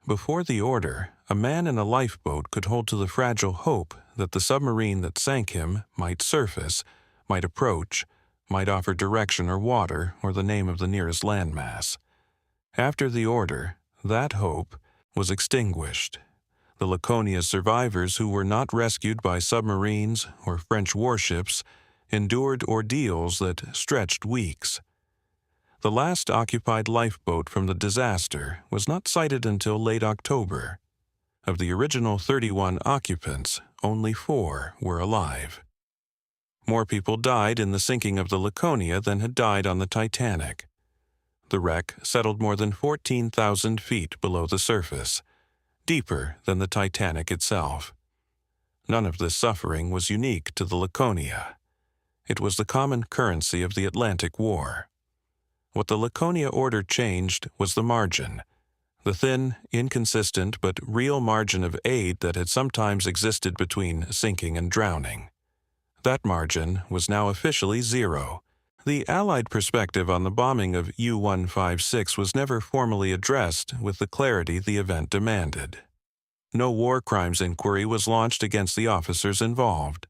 Speaker 2: Before the order, a man in a lifeboat could hold to the fragile hope that the submarine that sank him might surface, might approach, might offer direction or water or the name of the nearest landmass. After the order, that hope was extinguished. The Laconia's survivors who were not rescued by submarines or French warships endured ordeals that stretched weeks. The last occupied lifeboat from the disaster was not sighted until late October. Of the original 31 occupants, only 4 were alive. More people died in the sinking of the Laconia than had died on the Titanic. The wreck settled more than 14,000 feet below the surface, deeper than the Titanic itself. None of this suffering was unique to the Laconia. It was the common currency of the Atlantic War. What the Laconia order changed was the margin, the thin, inconsistent, but real margin of aid that had sometimes existed between sinking and drowning. That margin was now officially zero. The Allied perspective on the bombing of U-156 was never formally addressed with the clarity the event demanded. No war crimes inquiry was launched against the officers involved.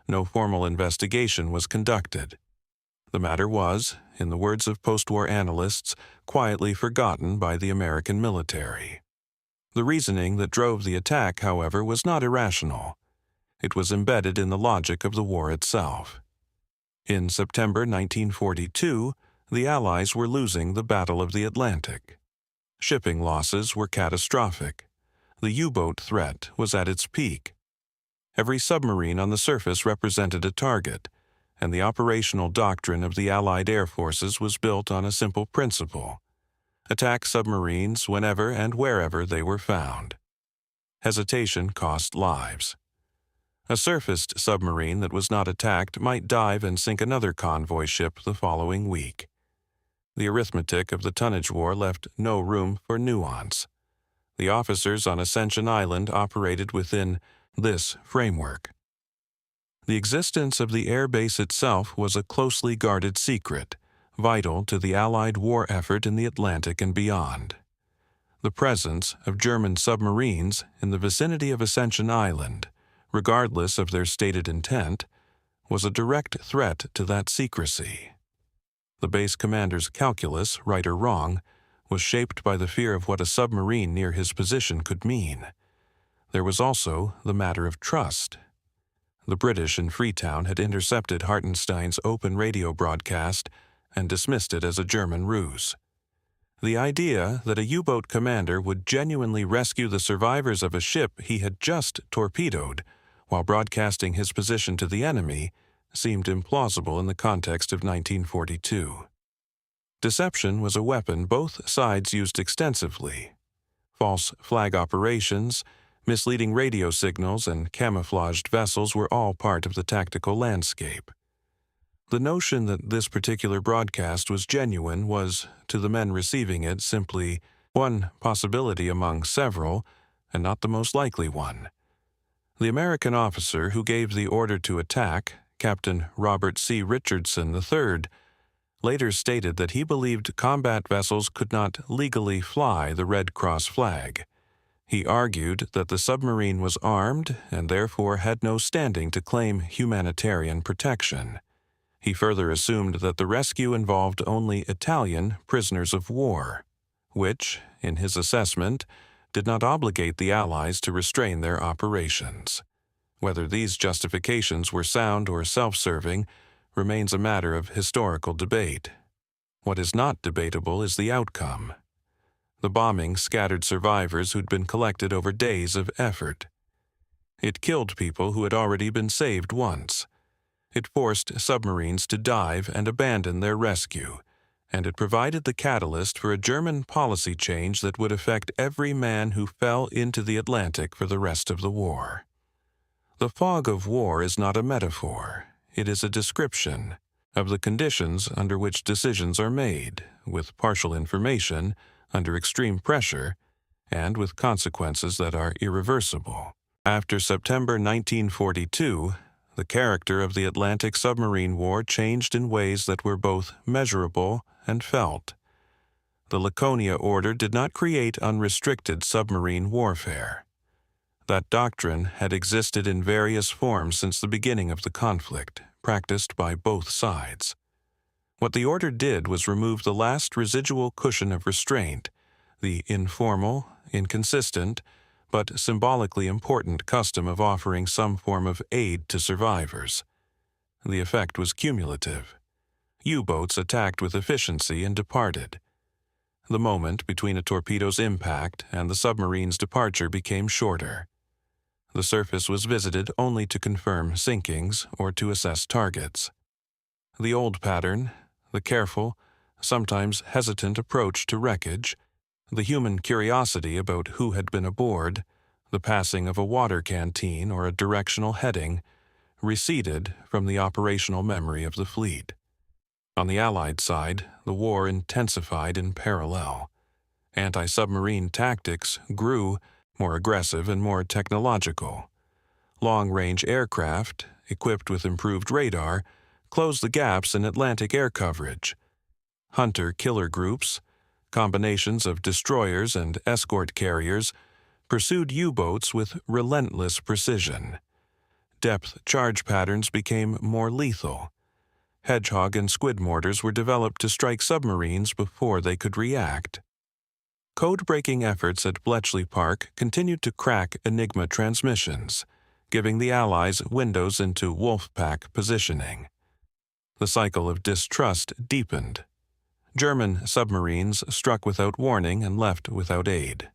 Speaker 2: No formal investigation was conducted. The matter was, in the words of post-war analysts, quietly forgotten by the American military. The reasoning that drove the attack, however, was not irrational. It was embedded in the logic of the war itself. In September 1942, the Allies were losing the Battle of the Atlantic. Shipping losses were catastrophic. The U-boat threat was at its peak. Every submarine on the surface represented a target, and the operational doctrine of the Allied air forces was built on a simple principle: attack submarines whenever and wherever they were found. Hesitation cost lives. A surfaced submarine that was not attacked might dive and sink another convoy ship the following week. The arithmetic of the tonnage war left no room for nuance. The officers on Ascension Island operated within this framework. The existence of the air base itself was a closely guarded secret, vital to the Allied war effort in the Atlantic and beyond. The presence of German submarines in the vicinity of Ascension Island, regardless of their stated intent, was a direct threat to that secrecy. The base commander's calculus, right or wrong, was shaped by the fear of what a submarine near his position could mean. There was also the matter of trust. The British in Freetown had intercepted Hartenstein's open radio broadcast and dismissed it as a German ruse. The idea that a U-boat commander would genuinely rescue the survivors of a ship he had just torpedoed while broadcasting his position to the enemy seemed implausible in the context of 1942. Deception was a weapon both sides used extensively. False flag operations, misleading radio signals, and camouflaged vessels were all part of the tactical landscape. The notion that this particular broadcast was genuine was, to the men receiving it, simply one possibility among several, and not the most likely one. The American officer who gave the order to attack, Captain Robert C. Richardson III, later stated that he believed combat vessels could not legally fly the Red Cross flag. He argued that the submarine was armed and therefore had no standing to claim humanitarian protection. He further assumed that the rescue involved only Italian prisoners of war, which, in his assessment, did not obligate the Allies to restrain their operations. Whether these justifications were sound or self-serving remains a matter of historical debate. What is not debatable is the outcome. The bombing scattered survivors who'd been collected over days of effort. It killed people who had already been saved once. It forced submarines to dive and abandon their rescue, and it provided the catalyst for a German policy change that would affect every man who fell into the Atlantic for the rest of the war. The fog of war is not a metaphor. It is a description of the conditions under which decisions are made, with partial information, under extreme pressure, and with consequences that are irreversible. After September 1942, the character of the Atlantic submarine war changed in ways that were both measurable and felt. The Laconia order did not create unrestricted submarine warfare. That doctrine had existed in various forms since the beginning of the conflict, practiced by both sides. What the order did was remove the last residual cushion of restraint, the informal, inconsistent, but symbolically important custom of offering some form of aid to survivors. The effect was cumulative. U-boats attacked with efficiency and departed. The moment between a torpedo's impact and the submarine's departure became shorter. The surface was visited only to confirm sinkings or to assess targets. The old pattern, the careful, sometimes hesitant approach to wreckage, the human curiosity about who had been aboard, the passing of a water canteen or a directional heading, receded from the operational memory of the fleet. On the Allied side, the war intensified in parallel. Anti-submarine tactics grew, more aggressive and more technological. Long-range aircraft, equipped with improved radar, closed the gaps in Atlantic air coverage. Hunter-killer groups, combinations of destroyers and escort carriers, pursued U-boats with relentless precision. Depth charge patterns became more lethal. Hedgehog and squid mortars were developed to strike submarines before they could react. Code-breaking efforts at Bletchley Park continued to crack Enigma transmissions, giving the Allies windows into wolf-pack positioning. The cycle of distrust deepened. German submarines struck without warning and left without aid.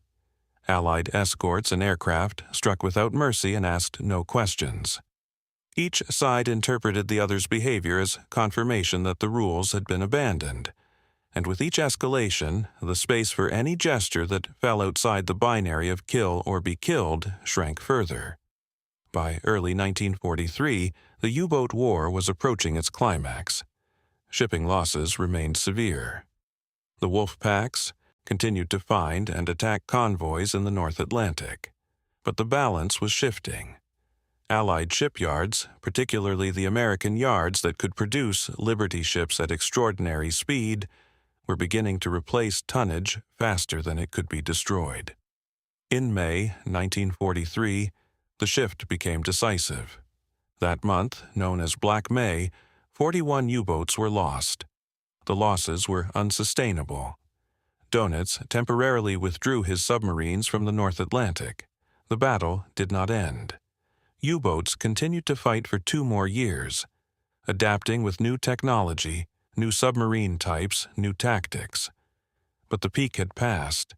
Speaker 2: Allied escorts and aircraft struck without mercy and asked no questions. Each side interpreted the other's behavior as confirmation that the rules had been abandoned, and with each escalation, the space for any gesture that fell outside the binary of kill or be killed shrank further. By early 1943, the U-boat war was approaching its climax. Shipping losses remained severe. The wolf packs continued to find and attack convoys in the North Atlantic, but the balance was shifting. Allied shipyards, particularly the American yards that could produce Liberty ships at extraordinary speed, were beginning to replace tonnage faster than it could be destroyed. In May 1943, the shift became decisive. That month, known as Black May, 41 U-boats were lost. The losses were unsustainable. Donitz temporarily withdrew his submarines from the North Atlantic. The battle did not end. U-boats continued to fight for 2 more years, adapting with new technology, new submarine types, new tactics. But the peak had passed.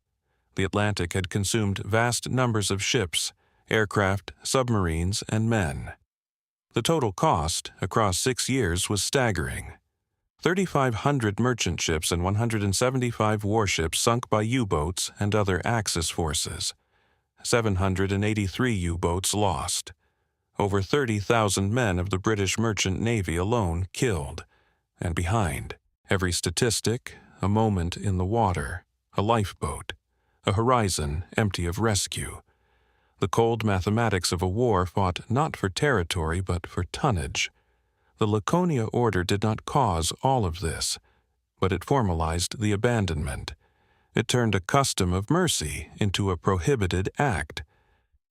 Speaker 2: The Atlantic had consumed vast numbers of ships, aircraft, submarines, and men. The total cost across 6 years was staggering. 3,500 merchant ships and 175 warships sunk by U-boats and other Axis forces. 783 U-boats lost. Over 30,000 men of the British Merchant Navy alone killed. And behind, every statistic, a moment in the water, a lifeboat, a horizon empty of rescue. The cold mathematics of a war fought not for territory but for tonnage. The Laconia order did not cause all of this, but it formalized the abandonment. It turned a custom of mercy into a prohibited act.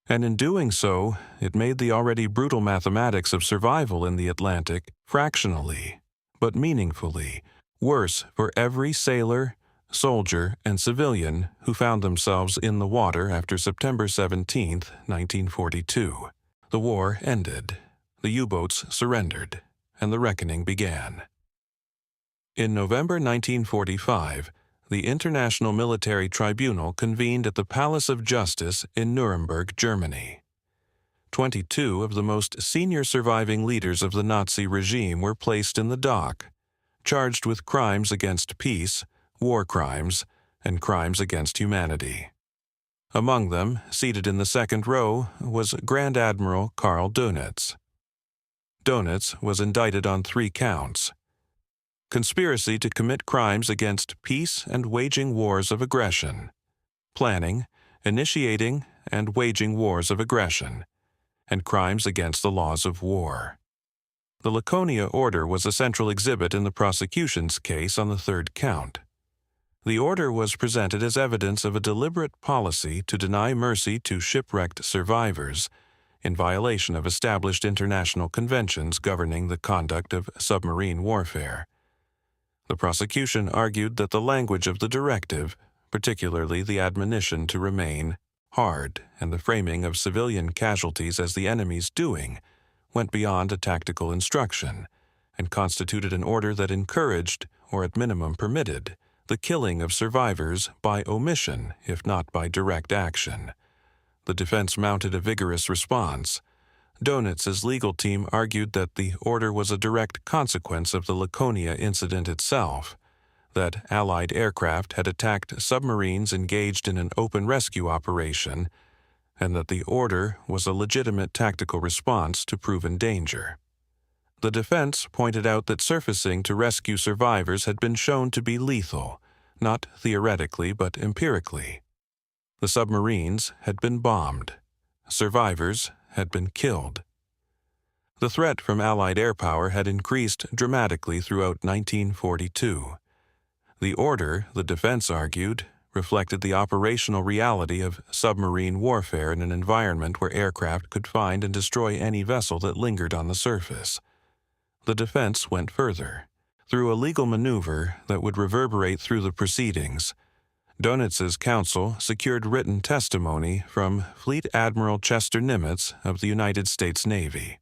Speaker 2: And in doing so, it made the already brutal mathematics of survival in the Atlantic fractionally, but meaningfully, worse for every sailor, soldier, and civilian who found themselves in the water after September 17, 1942. The war ended. The U-boats surrendered, and the reckoning began. In November 1945, the International Military Tribunal convened at the Palace of Justice in Nuremberg, Germany. 22 of the most senior surviving leaders of the Nazi regime were placed in the dock, charged with crimes against peace, war crimes, and crimes against humanity. Among them, seated in the second row, was Grand Admiral Karl Donitz. Donitz was indicted on 3 counts: conspiracy to commit crimes against peace and waging wars of aggression, planning, initiating, and waging wars of aggression, and crimes against the laws of war. The Laconia order was a central exhibit in the prosecution's case on the 3rd count. The order was presented as evidence of a deliberate policy to deny mercy to shipwrecked survivors in violation of established international conventions governing the conduct of submarine warfare. The prosecution argued that the language of the directive, particularly the admonition to remain hard and the framing of civilian casualties as the enemy's doing, went beyond a tactical instruction and constituted an order that encouraged, or at minimum permitted, the killing of survivors by omission, if not by direct action. The defense mounted a vigorous response. Donitz's legal team argued that the order was a direct consequence of the Laconia incident itself, that Allied aircraft had attacked submarines engaged in an open rescue operation, and that the order was a legitimate tactical response to proven danger. The defense pointed out that surfacing to rescue survivors had been shown to be lethal, not theoretically but empirically. The submarines had been bombed. Survivors had been killed. The threat from Allied air power had increased dramatically throughout 1942. The order, the defense argued, reflected the operational reality of submarine warfare in an environment where aircraft could find and destroy any vessel that lingered on the surface. The defense went further. Through a legal maneuver that would reverberate through the proceedings, Donitz's counsel secured written testimony from Fleet Admiral Chester Nimitz of the United States Navy.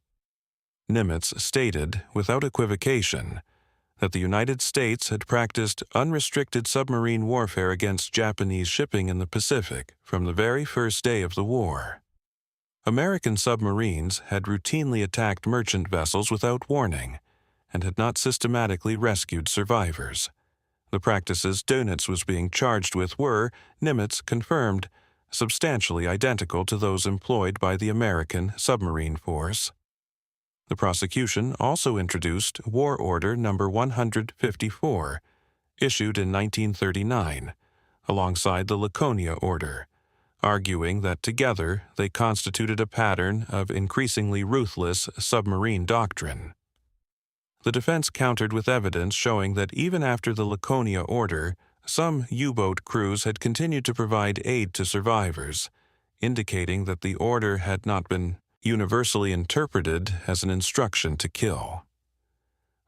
Speaker 2: Nimitz stated, without equivocation, that the United States had practiced unrestricted submarine warfare against Japanese shipping in the Pacific from the very first day of the war. American submarines had routinely attacked merchant vessels without warning and had not systematically rescued survivors. The practices Dönitz was being charged with were, Nimitz confirmed, substantially identical to those employed by the American submarine force. The prosecution also introduced War Order No. 154, issued in 1939, alongside the Laconia Order, arguing that together they constituted a pattern of increasingly ruthless submarine doctrine. The defense countered with evidence showing that even after the Laconia Order, some U-boat crews had continued to provide aid to survivors, indicating that the order had not been universally interpreted as an instruction to kill.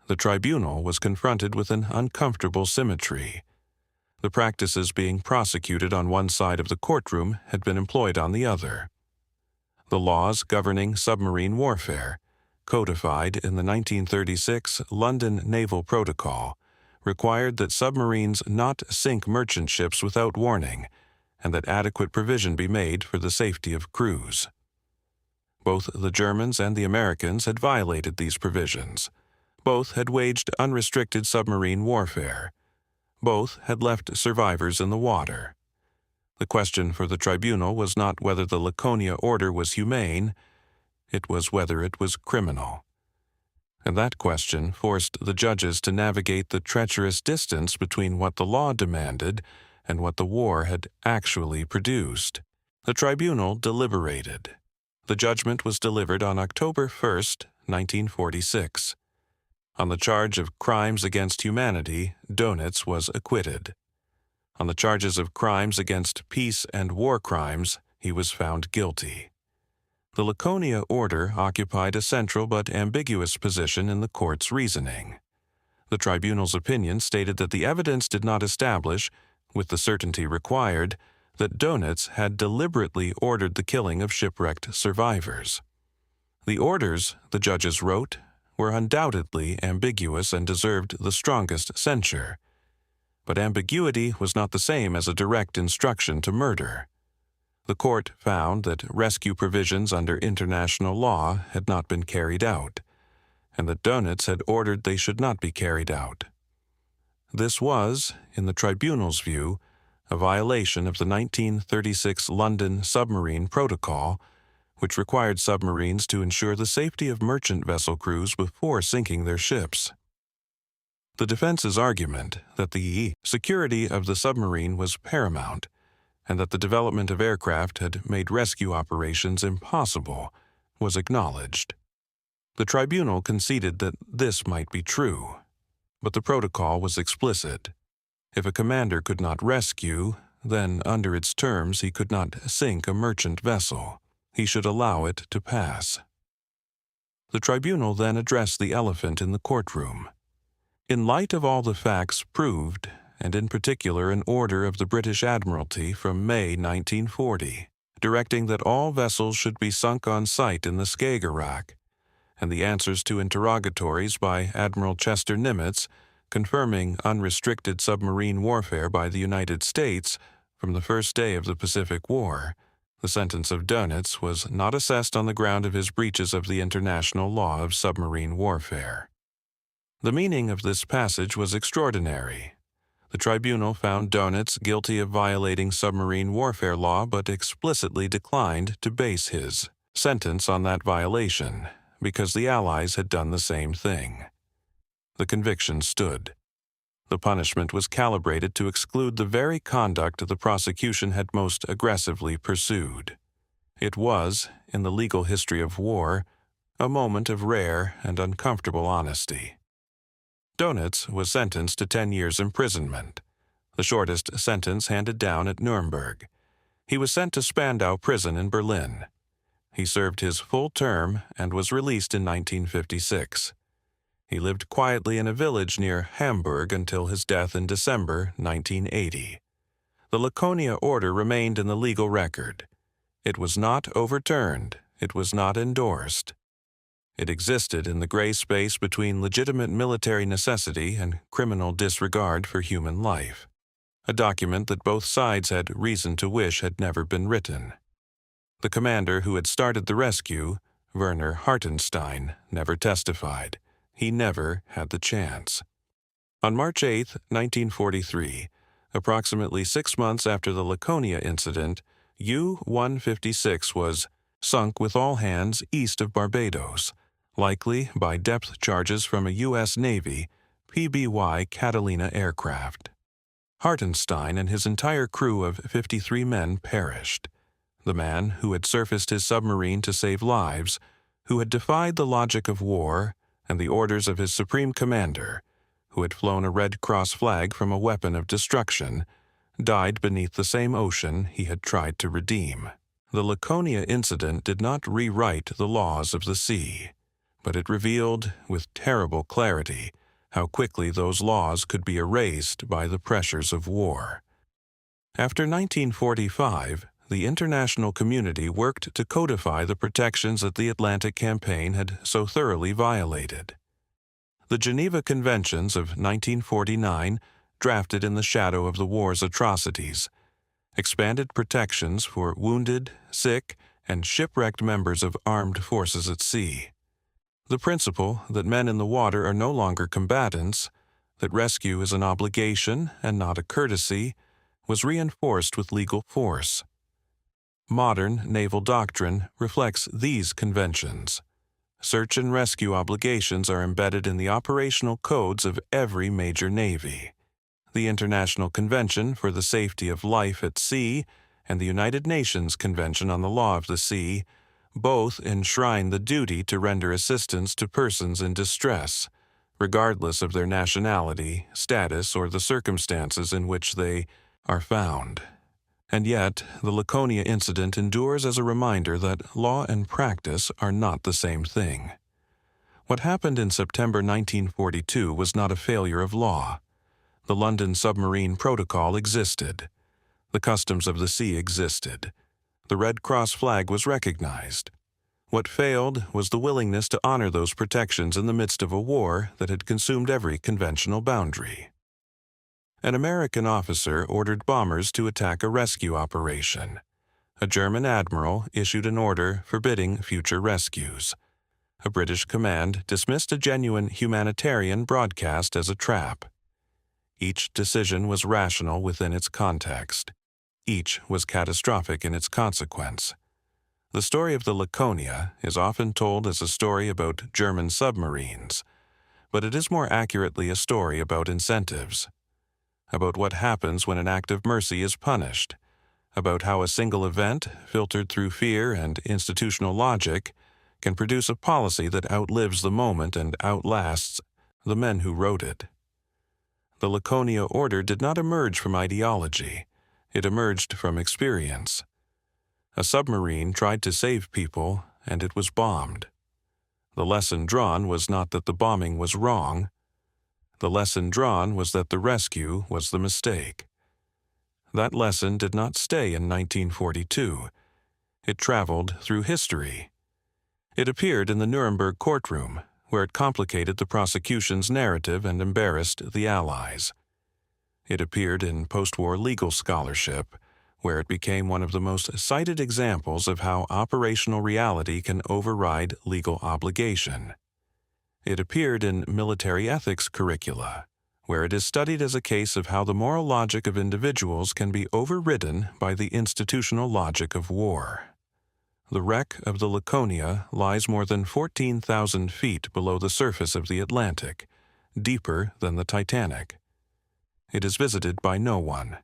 Speaker 2: The tribunal was confronted with an uncomfortable symmetry. The practices being prosecuted on one side of the courtroom had been employed on the other. The laws governing submarine warfare, codified in the 1936 London Naval Protocol, required that submarines not sink merchant ships without warning, and that adequate provision be made for the safety of crews. Both the Germans and the Americans had violated these provisions. Both had waged unrestricted submarine warfare. Both had left survivors in the water. The question for the tribunal was not whether the Laconia Order was humane, it was whether it was criminal. And that question forced the judges to navigate the treacherous distance between what the law demanded and what the war had actually produced. The tribunal deliberated. The judgment was delivered on October 1, 1946. On the charge of crimes against humanity, Dönitz was acquitted. On the charges of crimes against peace and war crimes, he was found guilty. The Laconia Order occupied a central but ambiguous position in the court's reasoning. The tribunal's opinion stated that the evidence did not establish, with the certainty required, that Dönitz had deliberately ordered the killing of shipwrecked survivors. The orders, the judges wrote, were undoubtedly ambiguous and deserved the strongest censure. But ambiguity was not the same as a direct instruction to murder. The court found that rescue provisions under international law had not been carried out, and that Dönitz had ordered they should not be carried out. This was, in the tribunal's view, a violation of the 1936 London Submarine Protocol, which required submarines to ensure the safety of merchant vessel crews before sinking their ships. The defense's argument that the security of the submarine was paramount and that the development of aircraft had made rescue operations impossible was acknowledged. The tribunal conceded that this might be true, but the protocol was explicit. If a commander could not rescue, then under its terms he could not sink a merchant vessel. He should allow it to pass. The tribunal then addressed the elephant in the courtroom. In light of all the facts proved, and in particular an order of the British Admiralty from May 1940, directing that all vessels should be sunk on sight in the Skagerrak, and the answers to interrogatories by Admiral Chester Nimitz confirming unrestricted submarine warfare by the United States from the first day of the Pacific War, the sentence of Dönitz was not assessed on the ground of his breaches of the international law of submarine warfare. The meaning of this passage was extraordinary. The tribunal found Donitz guilty of violating submarine warfare law but explicitly declined to base his sentence on that violation because the Allies had done the same thing. The conviction stood. The punishment was calibrated to exclude the very conduct the prosecution had most aggressively pursued. It was, in the legal history of war, a moment of rare and uncomfortable honesty. Donitz was sentenced to 10 years' imprisonment, the shortest sentence handed down at Nuremberg. He was sent to Spandau prison in Berlin. He served his full term and was released in 1956. He lived quietly in a village near Hamburg until his death in December 1980. The Laconia order remained in the legal record. It was not overturned. It was not endorsed. It existed in the gray space between legitimate military necessity and criminal disregard for human life, a document that both sides had reason to wish had never been written. The commander who had started the rescue, Werner Hartenstein, never testified. He never had the chance. On March 8, 1943, approximately 6 months after the Laconia incident, U-156 was sunk with all hands east of Barbados, likely by depth charges from a U.S. Navy PBY Catalina aircraft. Hartenstein and his entire crew of 53 men perished. The man who had surfaced his submarine to save lives, who had defied the logic of war and the orders of his supreme commander, who had flown a Red Cross flag from a weapon of destruction, died beneath the same ocean he had tried to redeem. The Laconia incident did not rewrite the laws of the sea, but it revealed with terrible clarity how quickly those laws could be erased by the pressures of war. After 1945, the international community worked to codify the protections that the Atlantic Campaign had so thoroughly violated. The Geneva Conventions of 1949, drafted in the shadow of the war's atrocities, expanded protections for wounded, sick, and shipwrecked members of armed forces at sea. The principle that men in the water are no longer combatants, that rescue is an obligation and not a courtesy, was reinforced with legal force. Modern naval doctrine reflects these conventions. Search and rescue obligations are embedded in the operational codes of every major navy. The International Convention for the Safety of Life at Sea and the United Nations Convention on the Law of the Sea both enshrine the duty to render assistance to persons in distress, regardless of their nationality, status, or the circumstances in which they are found. And yet, the Laconia incident endures as a reminder that law and practice are not the same thing. What happened in September 1942 was not a failure of law. The London Submarine Protocol existed. The customs of the sea existed. The Red Cross flag was recognized. What failed was the willingness to honor those protections in the midst of a war that had consumed every conventional boundary. An American officer ordered bombers to attack a rescue operation. A German admiral issued an order forbidding future rescues. A British command dismissed a genuine humanitarian broadcast as a trap. Each decision was rational within its context. Each was catastrophic in its consequence. The story of the Laconia is often told as a story about German submarines, but it is more accurately a story about incentives, about what happens when an act of mercy is punished, about how a single event, filtered through fear and institutional logic, can produce a policy that outlives the moment and outlasts the men who wrote it. The Laconia order did not emerge from ideology. It emerged from experience. A submarine tried to save people, and it was bombed. The lesson drawn was not that the bombing was wrong. The lesson drawn was that the rescue was the mistake. That lesson did not stay in 1942. It traveled through history. It appeared in the Nuremberg courtroom, where it complicated the prosecution's narrative and embarrassed the Allies. It appeared in post-war legal scholarship, where it became one of the most cited examples of how operational reality can override legal obligation. It appeared in military ethics curricula, where it is studied as a case of how the moral logic of individuals can be overridden by the institutional logic of war. The wreck of the Laconia lies more than 14,000 feet below the surface of the Atlantic, deeper than the Titanic. It is visited by no one.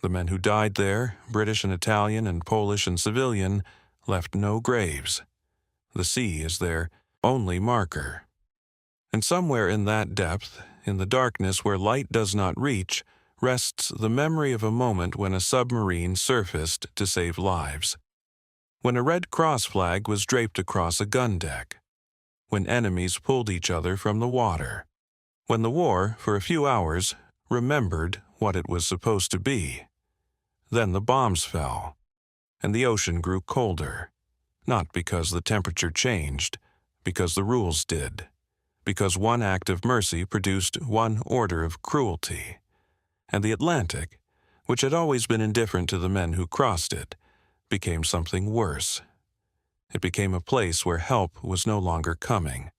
Speaker 2: The men who died there, British and Italian and Polish and civilian, left no graves. The sea is their only marker. And somewhere in that depth, in the darkness where light does not reach, rests the memory of a moment when a submarine surfaced to save lives. When a Red Cross flag was draped across a gun deck. When enemies pulled each other from the water. When the war, for a few hours, remembered what it was supposed to be. Then the bombs fell, and the ocean grew colder, not because the temperature changed, because the rules did, because one act of mercy produced one order of cruelty. And the Atlantic, which had always been indifferent to the men who crossed it, became something worse. It became a place where help was no longer coming,